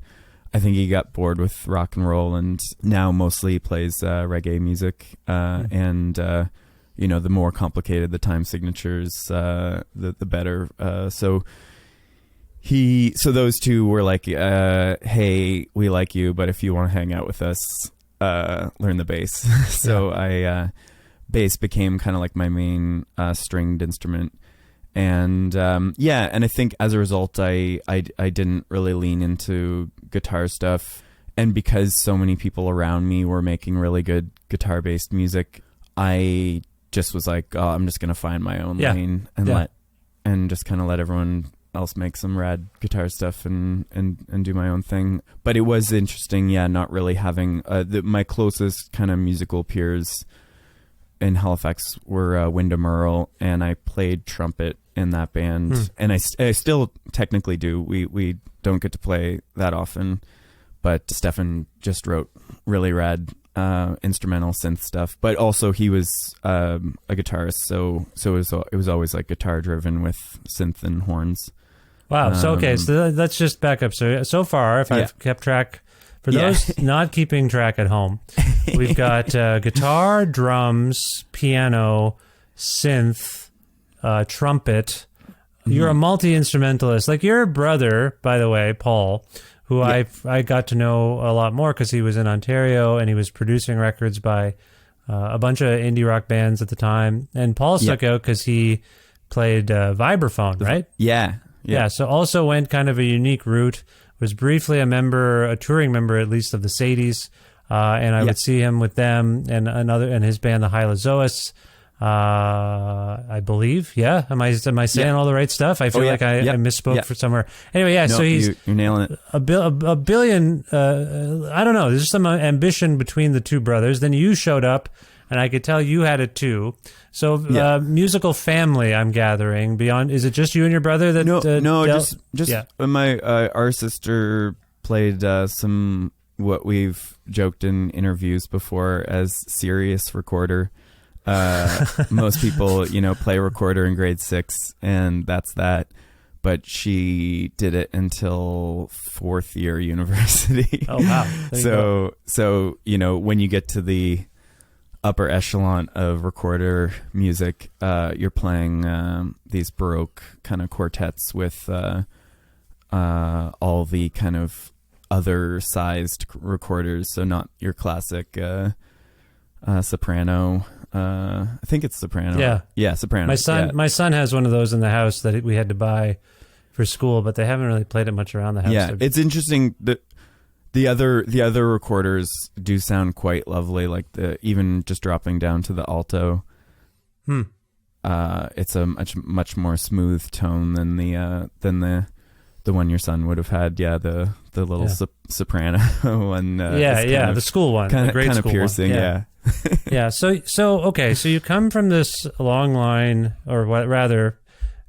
I think he got bored with rock and roll, and now mostly plays reggae music. And the more complicated the time signatures, the better. So those 2 were like, hey, we like you, but if you want to hang out with us, learn the bass. So bass became kind of like my main stringed instrument. And and I think as a result, I didn't really lean into guitar stuff. And because so many people around me were making really good guitar-based music, I just was like, oh, I'm just gonna find my own lane and just kind of let everyone else make some rad guitar stuff and do my own thing. But it was interesting, not really having my closest kind of musical peers in Halifax were Wyndham Earl, and I played trumpet in that band, and I still technically do. We don't get to play that often, but Stefan just wrote really rad instrumental synth stuff. But also he was a guitarist, so it was always like guitar driven with synth and horns. Wow. So let's just back up. So far, if I've kept track, for those not keeping track at home, we've got guitar, drums, piano, synth, trumpet. You're a multi-instrumentalist. Like your brother, by the way, Paul, who I got to know a lot more because he was in Ontario and he was producing records by a bunch of indie rock bands at the time. And Paul stuck out because he played vibraphone, right? Yeah. So also went kind of a unique route. Was briefly a touring member at least of the Sadies, and I would see him with them and his band, the Hylozoists. I believe. Yeah. Am I saying all the right stuff? I feel like I misspoke for somewhere. Anyway, so you're nailing it. A billion. I don't know. There's some ambition between the two brothers. Then you showed up, and I could tell you had it too. So musical family, I'm gathering. Beyond, is it just you and your brother that? Just my our sister played some what we've joked in interviews before as serious recorder. Most people, play recorder in grade 6 and that's that. But she did it until 4th year university. Oh, wow. So, when you get to the upper echelon of recorder music, you're playing these Baroque kind of quartets with all the kind of other sized recorders. So not your classic soprano. I think it's soprano. Yeah, soprano. My son has one of those in the house that we had to buy for school, but they haven't really played it much around the house. Yeah, it's interesting that the other recorders do sound quite lovely. Like even just dropping down to the alto. It's a much more smooth tone than the one your son would have had. Yeah, the little soprano one. The school one, the grade kind school of piercing. One. Yeah. So okay. So you come from this long line, or what? Rather,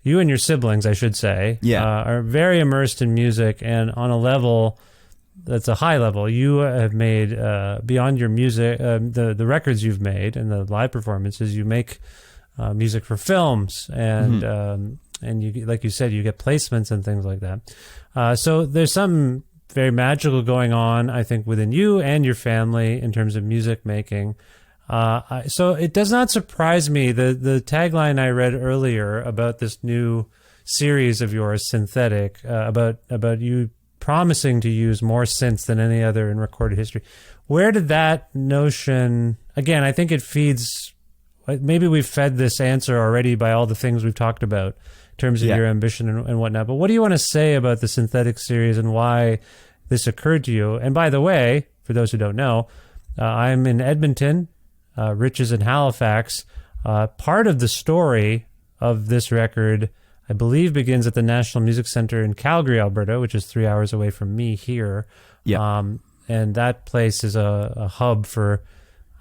you and your siblings, I should say, are very immersed in music, and on a level that's a high level. You have made beyond your music, the records you've made and the live performances. You make music for films, and you, like you said, you get placements and things like that. So there's something very magical going on, I think, within you and your family in terms of music making. So it does not surprise me, the tagline I read earlier about this new series of yours, Synthetic, about you promising to use more synths than any other in recorded history. Where did that notion, again, I think it feeds, maybe we've fed this answer already by all the things we've talked about in terms of your ambition and whatnot, but what do you want to say about the Synthetic series and why this occurred to you? And by the way, for those who don't know, I'm in Edmonton, Rich is in Halifax. Part of the story of this record, I believe, begins at the National Music Centre in Calgary, Alberta, which is 3 hours away from me here. And that place is a hub for,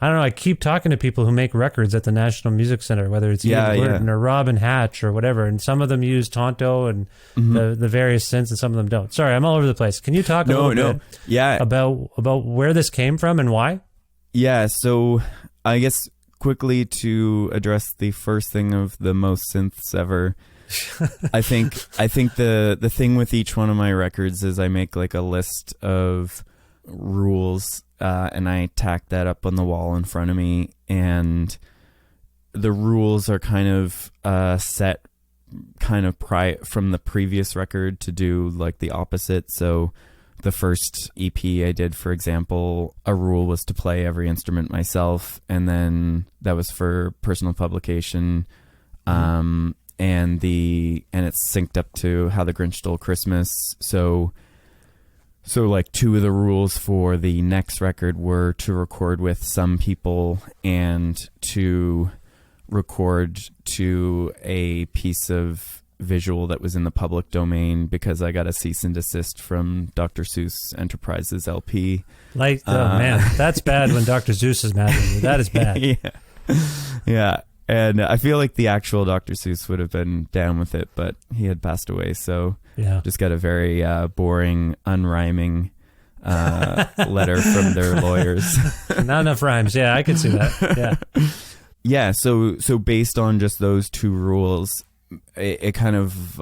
I don't know, I keep talking to people who make records at the National Music Centre, whether it's Ian Blurton or Robin Hatch or whatever, and some of them use Tonto and the various synths, and some of them don't. Sorry, I'm all over the place. Can you talk a little bit about where this came from and why? Yeah, so I guess quickly to address the first thing of the most synths ever, I think the thing with each one of my records is I make like a list of rules, and I tack that up on the wall in front of me, and the rules are kind of set kind of from the previous record to do like the opposite. So the first EP I did, for example, a rule was to play every instrument myself, and then that was for personal publication. And it's synced up to How the Grinch Stole Christmas. So like 2 of the rules for the next record were to record with some people and to record to a piece of visual that was in the public domain, because I got a cease and desist from Dr. Seuss Enterprises LP. Man, that's bad when Dr. Seuss is mad at you. That is bad. Yeah. And I feel like the actual Dr. Seuss would have been down with it, but he had passed away. So just got a very boring, unrhyming letter from their lawyers. Not enough rhymes. Yeah, I could see that. Yeah. So based on just those 2 rules, it kind of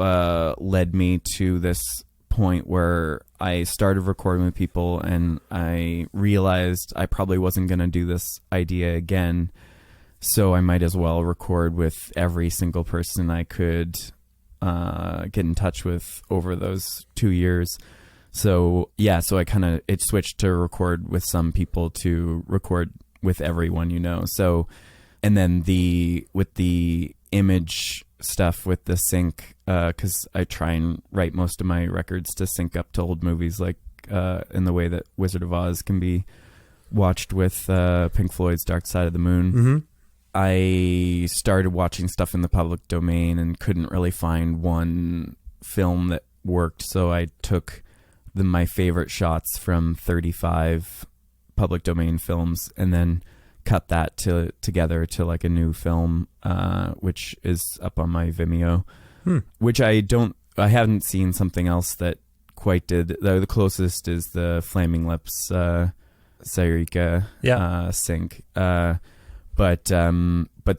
led me to this point where I started recording with people, and I realized I probably wasn't going to do this idea again. So I might as well record with every single person I could get in touch with over those 2 years. So yeah, so it switched to record with some people to record with everyone, So, and then with the image stuff with the sync, because I try and write most of my records to sync up to old movies, like in the way that Wizard of Oz can be watched with Pink Floyd's Dark Side of the Moon. Mm-hmm. I started watching stuff in the public domain and couldn't really find one film that worked. So I took my favorite shots from 35 public domain films and then cut that together to like a new film, which is up on my Vimeo, which I haven't seen something else that quite did. The closest is the Flaming Lips, Sairika, sync. But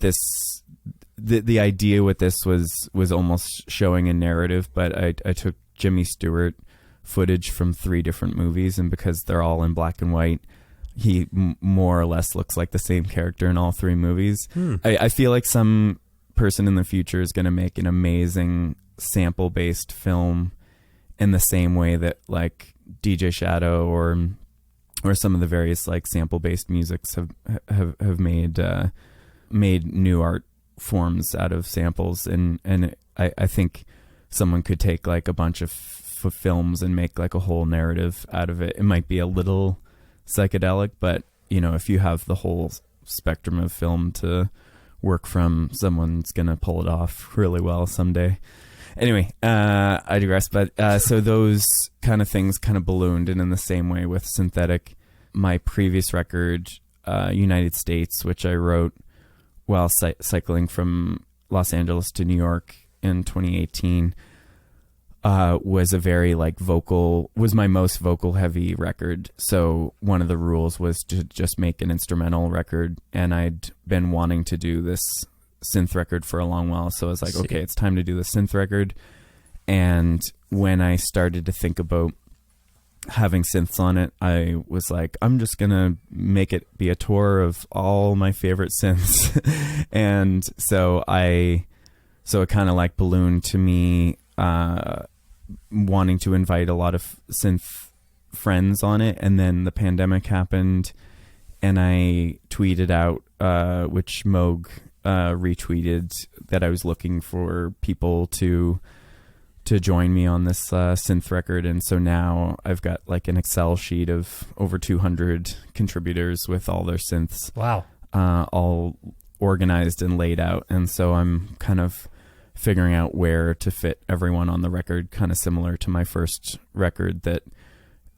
this, the idea with this was almost showing a narrative, but I took Jimmy Stewart footage from 3 different movies, and because they're all in black and white, he more or less looks like the same character in all 3 movies. I feel like some person in the future is going to make an amazing sample-based film in the same way that like DJ Shadow or some of the various like sample-based musics have made new art forms out of samples, and I think someone could take like a bunch of films and make like a whole narrative out of it. It might be a little psychedelic, but if you have the whole spectrum of film to work from, someone's gonna pull it off really well someday. Anyway, I digress. But so those kind of things kind of ballooned, and in the same way with synthetic, my previous record, United States, which I wrote while cycling from Los Angeles to New York in 2018, was a very was my most vocal heavy record. So one of the rules was to just make an instrumental record, and I'd been wanting to do this synth record for a long while. So I was like, okay, it's time to do the synth record. And when I started to think about having synths on it, I was like, I'm just gonna make it be a tour of all my favorite synths. And so it kind of like ballooned to me wanting to invite a lot of synth friends on it, and then the pandemic happened, and I tweeted out, which Moog retweeted, that I was looking for people to join me on this synth record. And so now I've got like an Excel sheet of over 200 contributors with all their synths. Wow. All organized and laid out. And so I'm kind of figuring out where to fit everyone on the record, kind of similar to my first record that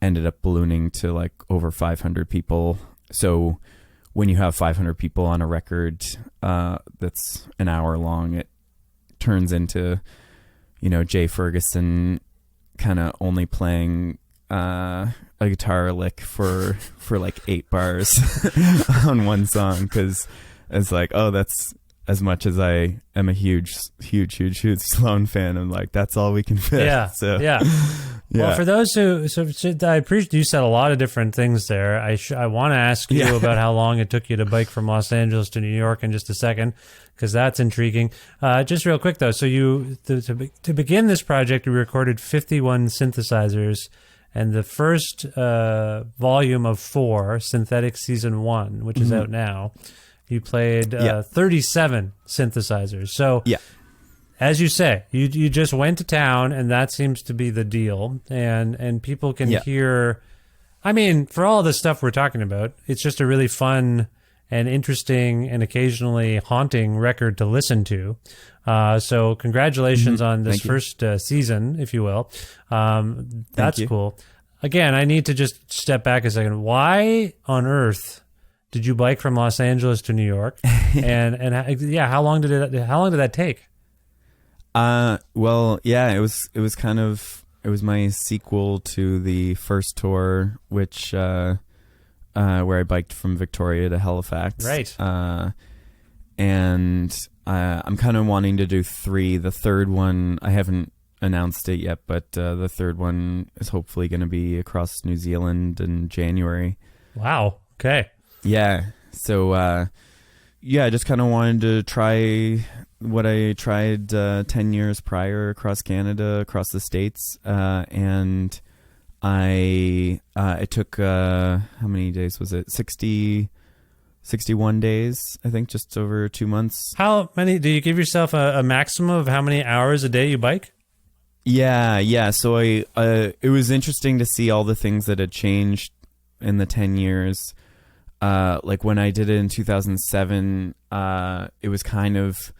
ended up ballooning to like over 500 people. So when you have 500 people on a record that's an hour long, it turns into, Jay Ferguson kind of only playing a guitar lick for like 8 bars on one song, because it's like, oh, that's as much as I am a huge Sloan fan. I'm like, that's all we can fit. Yeah. So, yeah. Well, for those I appreciate you said a lot of different things there. I want to ask you about how long it took you to bike from Los Angeles to New York in just a second, because that's intriguing. Just real quick though, so you to begin this project, you recorded 51 synthesizers, and the first volume of 4, Synthetic Season 1, which is out now, you played 37 synthesizers. So as you say, you just went to town, and that seems to be the deal. And people can hear, I mean, for all the stuff we're talking about, it's just a really fun and interesting and occasionally haunting record to listen to. So congratulations on this first season, if you will. That's cool. Again, I need to just step back a second. Why on earth did you bike from Los Angeles to New York? and how long did that take? Well, yeah, it was my sequel to the first tour, which where I biked from Victoria to Halifax. Right. And I'm kind of wanting to do 3. The third one, I haven't announced it yet, but the third one is hopefully going to be across New Zealand in January. Wow. Okay. Yeah. So I just kind of wanted to try what I tried 10 years prior across Canada, across the States. And it took, how many days was it? 61 days, I think, just over 2 months. How many, do you give yourself a maximum of how many hours a day you bike? Yeah. So it was interesting to see all the things that had changed in the 10 years. Like when I did it in 2007, it was kind of,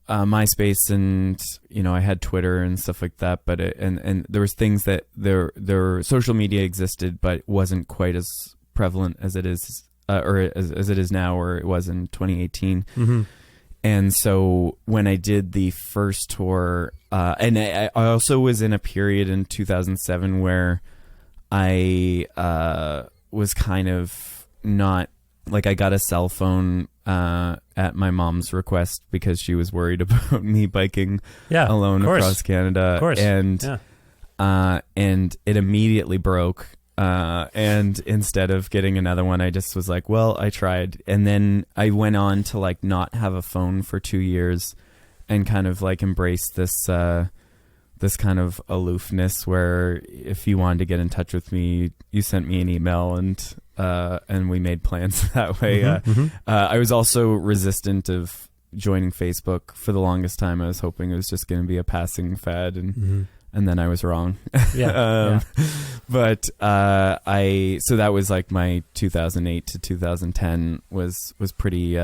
MySpace, and I had Twitter and stuff like that. But and there was things that there social media existed, but it wasn't quite as prevalent as it is, or as it is now, or it was in 2018. Mm-hmm. And so when I did the first tour, and I also was in a period in 2007 where I was kind of not, like, I got a cell phone at my mom's request because she was worried about me biking alone across Canada. Of course. And it immediately broke. And instead of getting another one, I just was like, well, I tried. And then I went on to like not have a phone for 2 years and kind of like embrace this kind of aloofness where if you wanted to get in touch with me, you sent me an email and we made plans that way. I was also resistant of joining Facebook for the longest time. I was hoping it was just going to be a passing fad, and then I was wrong. But so that was like my 2008 to 2010 was pretty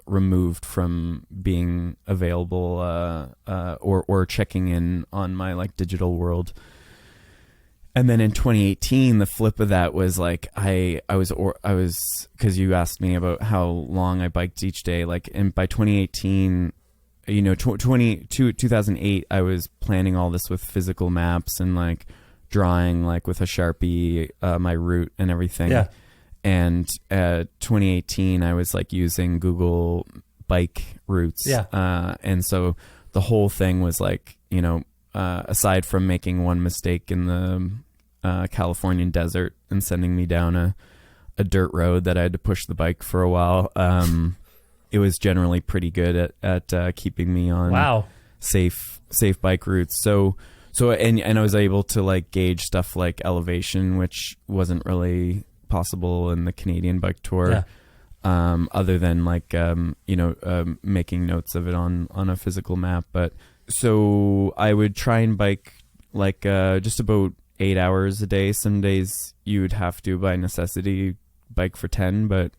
removed from being available or checking in on my like digital world. And then in 2018, the flip of that was like I was because you asked me about how long I biked each day, like, and by 2018, 2008, I was planning all this with physical maps and like drawing like with a Sharpie my route and everything. Yeah. And 2018, I was like using Google Bike routes. Yeah. And so the whole thing was like, aside from making one mistake in the Californian desert and sending me down a dirt road that I had to push the bike for a while, it was generally pretty good at keeping me on safe bike routes. So and I was able to like gauge stuff like elevation, which wasn't really possible in the Canadian bike tour, other than like making notes of it on a physical map. But so I would try and bike like just about 8 hours a day. Some days you would have to, by necessity, bike for 10, but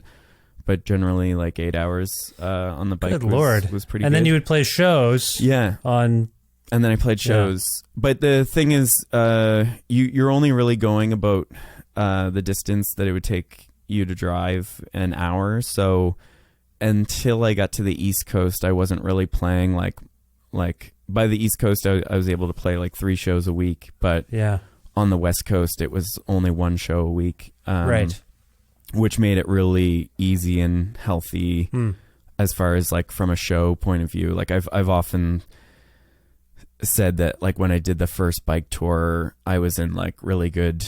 generally like 8 hours on the bike was pretty good. And then you would play shows. And then I played shows. But the thing is, you're only really going about the distance that it would take you to drive an hour. So until I got to the East Coast, I wasn't really playing like by the East Coast, I was able to play like 3 shows a week. But on the West Coast, it was only 1 show a week. Right. Which made it really easy and healthy as far as like from a show point of view. Like I've often said that like when I did the first bike tour, I was in like really good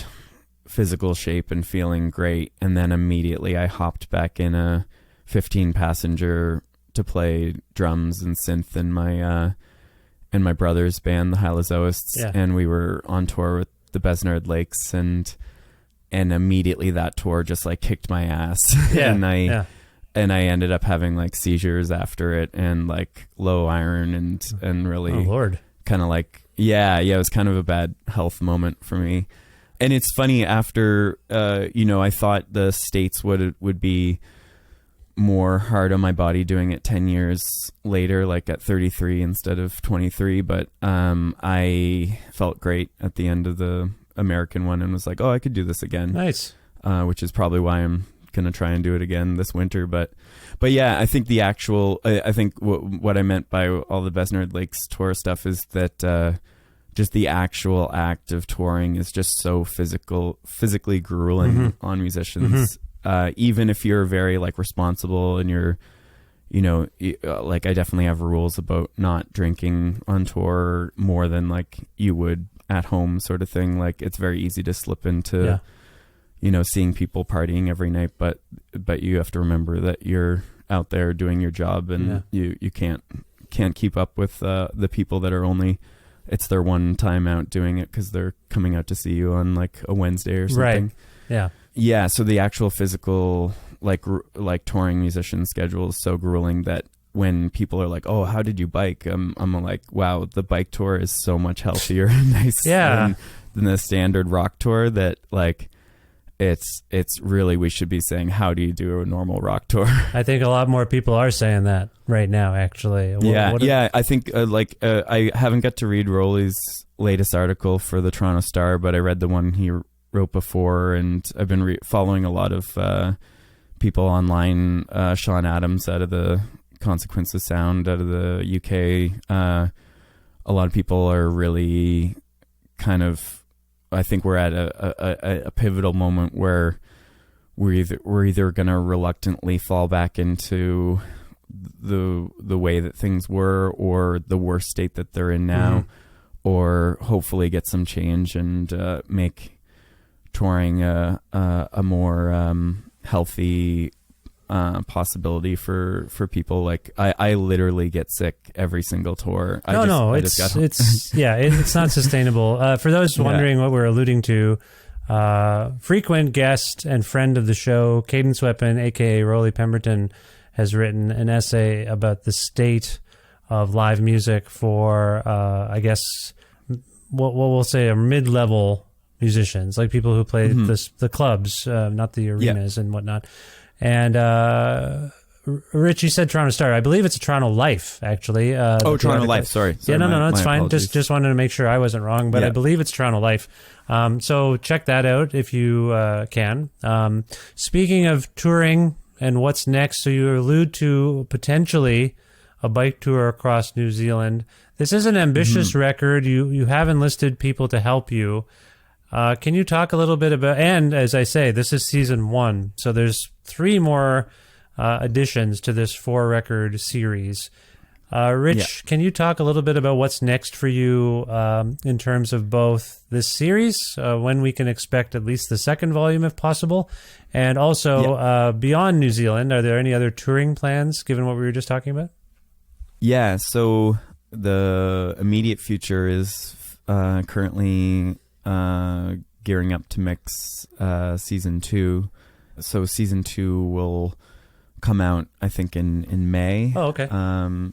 physical shape and feeling great. And then immediately I hopped back in a 15 passenger to play drums and synth in my brother's band, the Hylozoists. And we were on tour with the Besnard Lakes, and immediately that tour just like kicked my ass. And I ended up having like seizures after it and like low iron and really kind of like it was kind of a bad health moment for me. And it's funny, after I thought the States would be more hard on my body doing it 10 years later, like at 33 instead of 23, but I felt great at the end of the American one and was like, oh, I could do this again. Nice. Which is probably why I'm gonna try and do it again this winter. But yeah, I think the actual I think what I meant by all the Besnard Lakes tour stuff is that just the actual act of touring is just so physically grueling on musicians. Even if you're very like responsible and you're like, I definitely have rules about not drinking on tour more than like you would at home, sort of thing. Like it's very easy to slip into seeing people partying every night, but you have to remember that you're out there doing your job, and you can't keep up with the people that are only, it's their one time out doing it because they're coming out to see you on like a Wednesday or something. Right. Yeah. So the actual physical, like touring musician schedule is so grueling that when people are like, "Oh, how did you bike?" I'm like, "Wow, the bike tour is so much healthier and nice than the standard rock tour that like." It's really, we should be saying, how do you do a normal rock tour? I think a lot more people are saying that right now, actually. I think I haven't got to read Rolly's latest article for the Toronto Star, but I read the one he wrote before, and I've been following a lot of people online. Sean Adams out of the Consequence of Sound out of the UK. A lot of people are really kind of, I think we're at a pivotal moment where we're either going to reluctantly fall back into the way that things were, or the worst state that they're in now, or hopefully get some change and make touring a more healthy possibility for people. Like I literally get sick every single tour. It's not sustainable. For those wondering what we're alluding to, frequent guest and friend of the show, Cadence Weapon, aka Rolly Pemberton, has written an essay about the state of live music for I guess what we'll say are mid-level musicians, like people who play the clubs, not the arenas and whatnot. And Rich, you said Toronto Star. I believe it's a Toronto Life, actually. Toronto Life. Sorry. Yeah, no, it's fine. Apologies. Just wanted to make sure I wasn't wrong, but I believe it's Toronto Life. So check that out if you can. Speaking of touring and what's next, so you allude to potentially a bike tour across New Zealand. This is an ambitious record. You have enlisted people to help you. Can you talk a little bit about, and as I say, this is season 1, so there's 3 more additions to this 4-record series. Rich, can you talk a little bit about what's next for you in terms of both this series, when we can expect at least the 2nd volume if possible, and also beyond New Zealand? Are there any other touring plans given what we were just talking about? Yeah, so the immediate future is currently gearing up to mix season 2. So season 2 will come out, I think, in May. Oh, okay.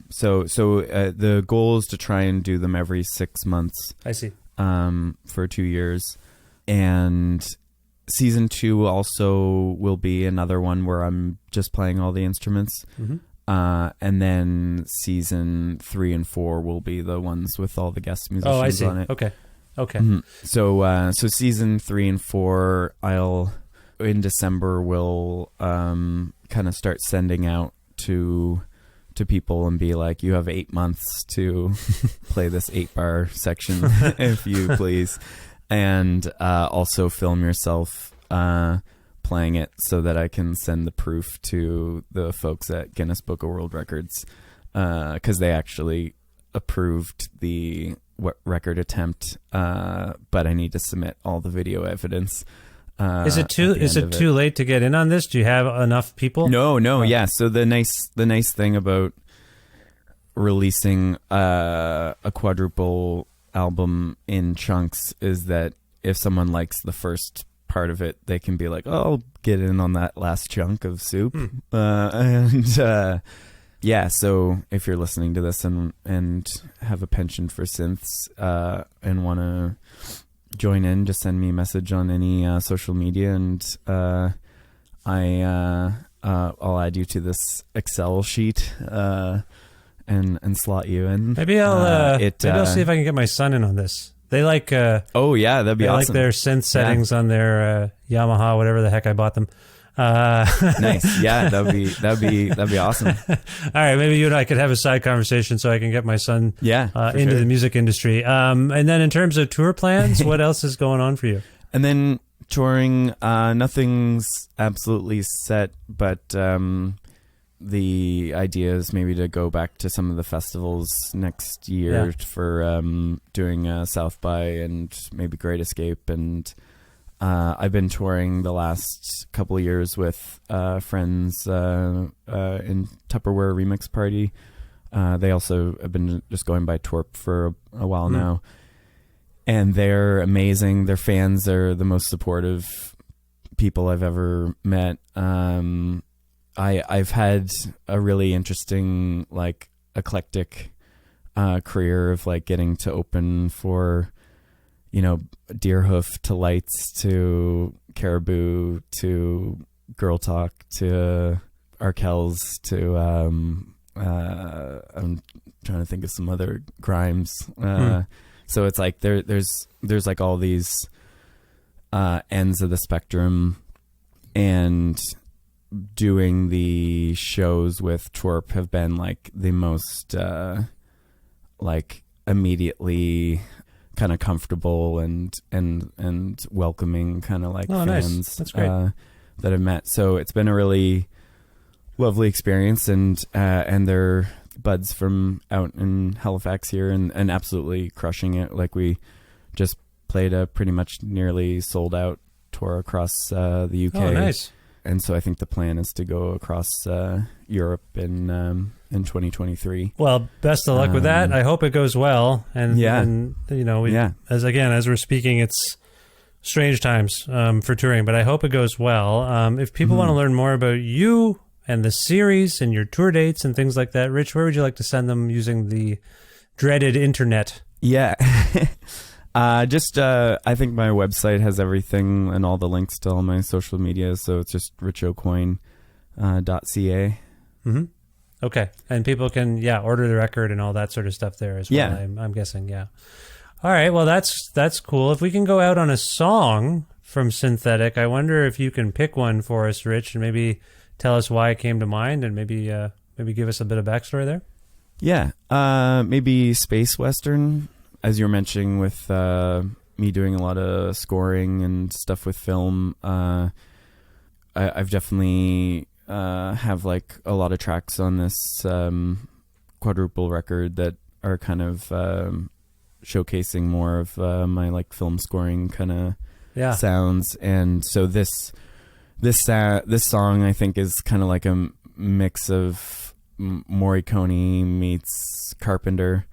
So the goal is to try and do them every 6 months. I see. For 2 years. And season 2 also will be another one where I'm just playing all the instruments. And then season 3 and 4 will be the ones with all the guest musicians on it. Okay. So season 3 and 4, in December we'll kind of start sending out to people and be like, you have 8 months to play this 8-bar section, if you please, and also film yourself playing it so that I can send the proof to the folks at Guinness Book of World Records, because they actually approved the record attempt, but I need to submit all the video evidence. Is it too late to get in on this? Do you have enough people? No. Yeah. So the nice thing about releasing a quadruple album in chunks is that if someone likes the first part of it, they can be like, "Oh, I'll get in on that last chunk of soup." Yeah, so if you're listening to this and have a penchant for synths and want to join in, just send me a message on any social media, and I'll add you to this Excel sheet and slot you in. Maybe I'll see if I can get my son in on this. They like that'd be awesome. They like their synth settings on their Yamaha, whatever the heck I bought them. Nice. Yeah, that'd be awesome. All right, maybe you and I could have a side conversation so I can get my son into the music industry. And then in terms of tour plans, what else is going on for you? And then touring, nothing's absolutely set, but the idea is maybe to go back to some of the festivals next year for doing South by and maybe Great Escape and I've been touring the last couple of years with friends in Tupperware Remix Party. They also have been just going by Torp for a while now. And they're amazing. Their fans are the most supportive people I've ever met. I've had a really interesting, like, eclectic career of, like, getting to open for, you know, Deerhoof to Lights to Caribou to Girl Talk to Arkells to I'm trying to think of some other Grimes. So it's like there's like all these ends of the spectrum, and doing the shows with Twerp have been like the most like immediately kind of comfortable and welcoming kind of like fans. Nice. That's great. That I've met. So it's been a really lovely experience, and they're buds from out in Halifax here and absolutely crushing it. Like, we just played a pretty much nearly sold out tour across the UK. Oh, nice. And so I think the plan is to go across Europe in 2023. Well, best of luck with that. I hope it goes well. And you know, as we're speaking, it's strange times for touring, but I hope it goes well. If people want to learn more about you and the series and your tour dates and things like that, Rich, where would you like to send them using the dreaded internet? Yeah. I think my website has everything and all the links to all my social media, so it's just richaucoin.ca. Okay. And people can, order the record and all that sort of stuff there as well, I'm guessing, yeah. All right, well, that's cool. If we can go out on a song from Synthetic, I wonder if you can pick one for us, Rich, and maybe tell us why it came to mind, and maybe give us a bit of backstory there. Yeah, maybe Space Western, as you were mentioning, with me doing a lot of scoring and stuff with film. I've definitely have like a lot of tracks on this quadruple record that are kind of showcasing more of my like film scoring kind of sounds, and so this song I think is kind of like a mix of Morricone meets Carpenter,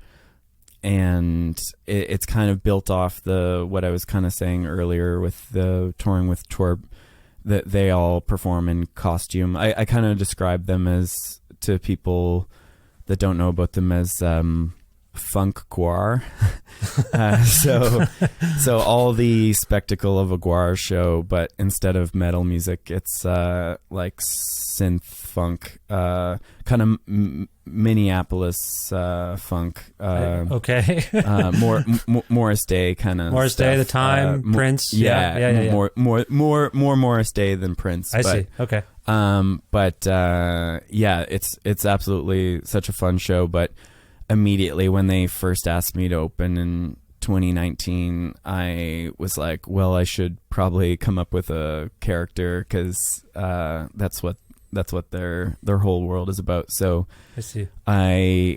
and it's kind of built off what I was kind of saying earlier with the touring with Torp, that they all perform in costume. I kind of describe them as, to people that don't know about them, as funk guar. So all the spectacle of a guar show, but instead of metal music, it's like synth funk, kind of Minneapolis funk. Okay. Morris Day kind of. Morris stuff. Day, The Time, Prince. Yeah. More Morris Day than Prince. I see. Okay. It's absolutely such a fun show, but immediately when they first asked me to open in 2019, I was like, well, I should probably come up with a character, because that's what their whole world is about. So I see. I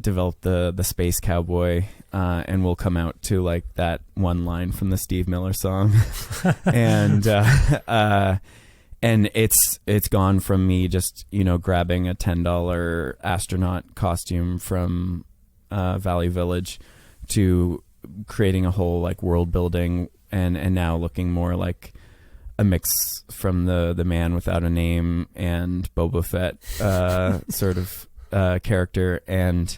developed the Space Cowboy, and we'll come out to like that one line from the Steve Miller song. And it's gone from me just, grabbing a $10 astronaut costume from Valley Village to creating a whole like world building, and now looking more like a mix from the Man Without a Name and Boba Fett sort of character. And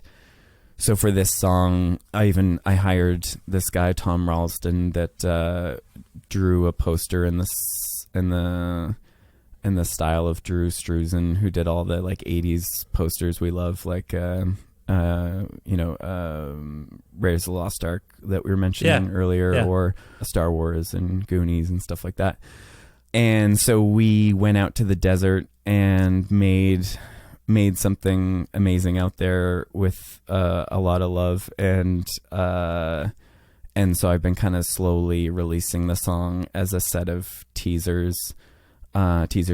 so for this song, I hired this guy Tom Ralston that drew a poster in the style of Drew Struzan, who did all the like 80s posters we love, like Raiders of the Lost Ark that we were mentioning earlier, or Star Wars and Goonies and stuff like that. And so we went out to the desert and made something amazing out there with a lot of love, and so I've been kind of slowly releasing the song as a set of teaser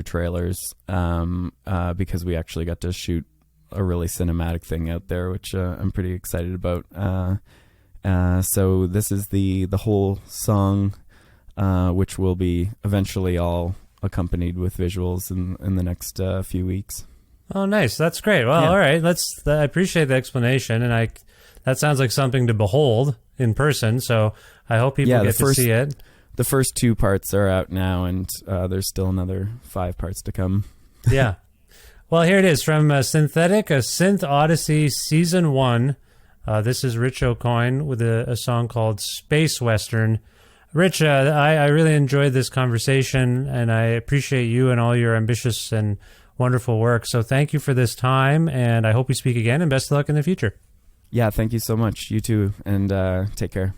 trailers, because we actually got to shoot a really cinematic thing out there, which I'm pretty excited about. So this is the whole song. which will be eventually all accompanied with visuals in the next few weeks. Oh, nice. That's great. Well, Yeah. all right. I appreciate the explanation, and that sounds like something to behold in person. So I hope people get to see it. The first 2 parts are out now, and there's still another 5 parts to come. Yeah. Well, here it is from Synthetic, a Synth Odyssey Season 1. This is Rich Aucoin with a song called Space Western. Rich, I really enjoyed this conversation, and I appreciate you and all your ambitious and wonderful work. So thank you for this time, and I hope we speak again, and best of luck in the future. Yeah, thank you so much. You too, and take care.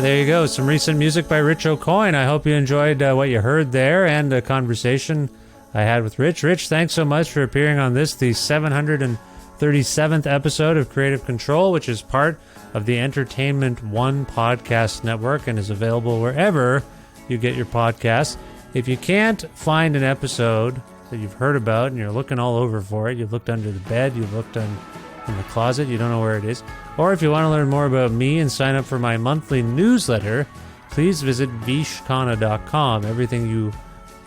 There you go. Some recent music by Rich Aucoin. I hope you enjoyed what you heard there and the conversation I had with Rich. Rich, thanks so much for appearing on this, the 737th episode of Creative Control, which is part of the Entertainment One podcast network and is available wherever you get your podcasts. If you can't find an episode that you've heard about and you're looking all over for it, you've looked under the bed, you've looked in the closet, you don't know where it is, or if you want to learn more about me and sign up for my monthly newsletter, please visit vishkhanna.com. Everything you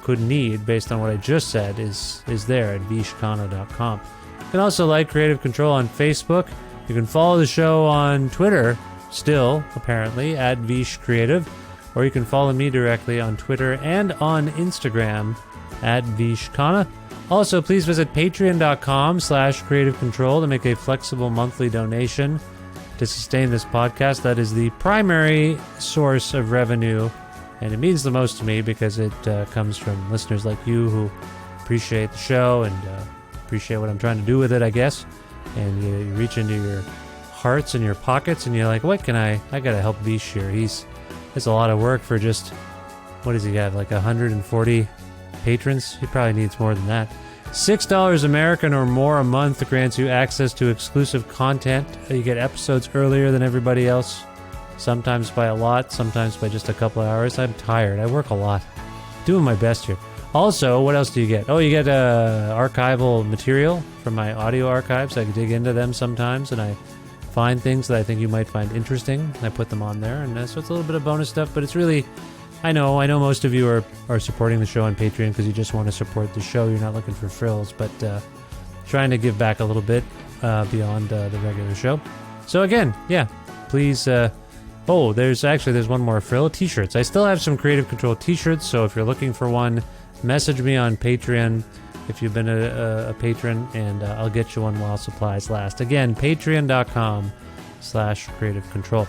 could need based on what I just said is there at vishkhanna.com. You can also like Creative Control on Facebook. You can follow the show on Twitter, still, apparently, at Vish Creative, or you can follow me directly on Twitter and on Instagram at Vishkhanna. Also, please visit patreon.com/Creative Control to make a flexible monthly donation to sustain this podcast. That is the primary source of revenue, and it means the most to me because it comes from listeners like you who appreciate the show and appreciate what I'm trying to do with it, I guess. And you reach into your hearts and your pockets and you're like, what can I gotta help Vish here. It's a lot of work for just, what does he have, like 140 patrons? He probably needs more than that. $6 American or more a month grants you access to exclusive content. You get episodes earlier than everybody else, sometimes by a lot, sometimes by just a couple of hours. I'm tired. I work a lot. Doing my best here. Also, what else do you get? Oh, you get archival material from my audio archives. I can dig into them sometimes, and I find things that I think you might find interesting, and I put them on there. And so it's a little bit of bonus stuff, but it's really... I know most of you are supporting the show on Patreon because you just want to support the show. You're not looking for frills, but trying to give back a little bit beyond the regular show. So again, yeah, please... there's one more frill. T-shirts. I still have some Creative Control T-shirts, so if you're looking for one, message me on Patreon if you've been a patron, and I'll get you one while supplies last. Again, patreon.com/Creative Control.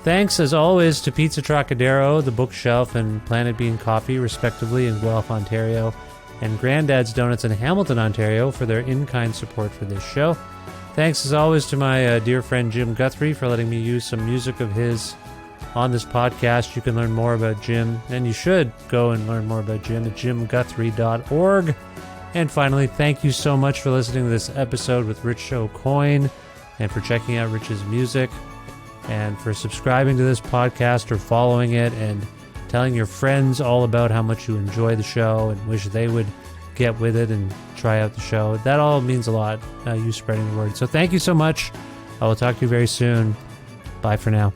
Thanks, as always, to Pizza Trocadero, The Bookshelf, and Planet Bean Coffee, respectively, in Guelph, Ontario, and Grandad's Donuts in Hamilton, Ontario, for their in-kind support for this show. Thanks, as always, to my dear friend Jim Guthrie for letting me use some music of his on this podcast. You can learn more about Jim, and you should go and learn more about Jim at jimguthrie.org. And finally, thank you so much for listening to this episode with Rich Aucoin, and for checking out Rich's music, and for subscribing to this podcast or following it and telling your friends all about how much you enjoy the show and wish they would get with it and try out the show. That all means a lot, you spreading the word. So thank you so much. I will talk to you very soon. Bye for now.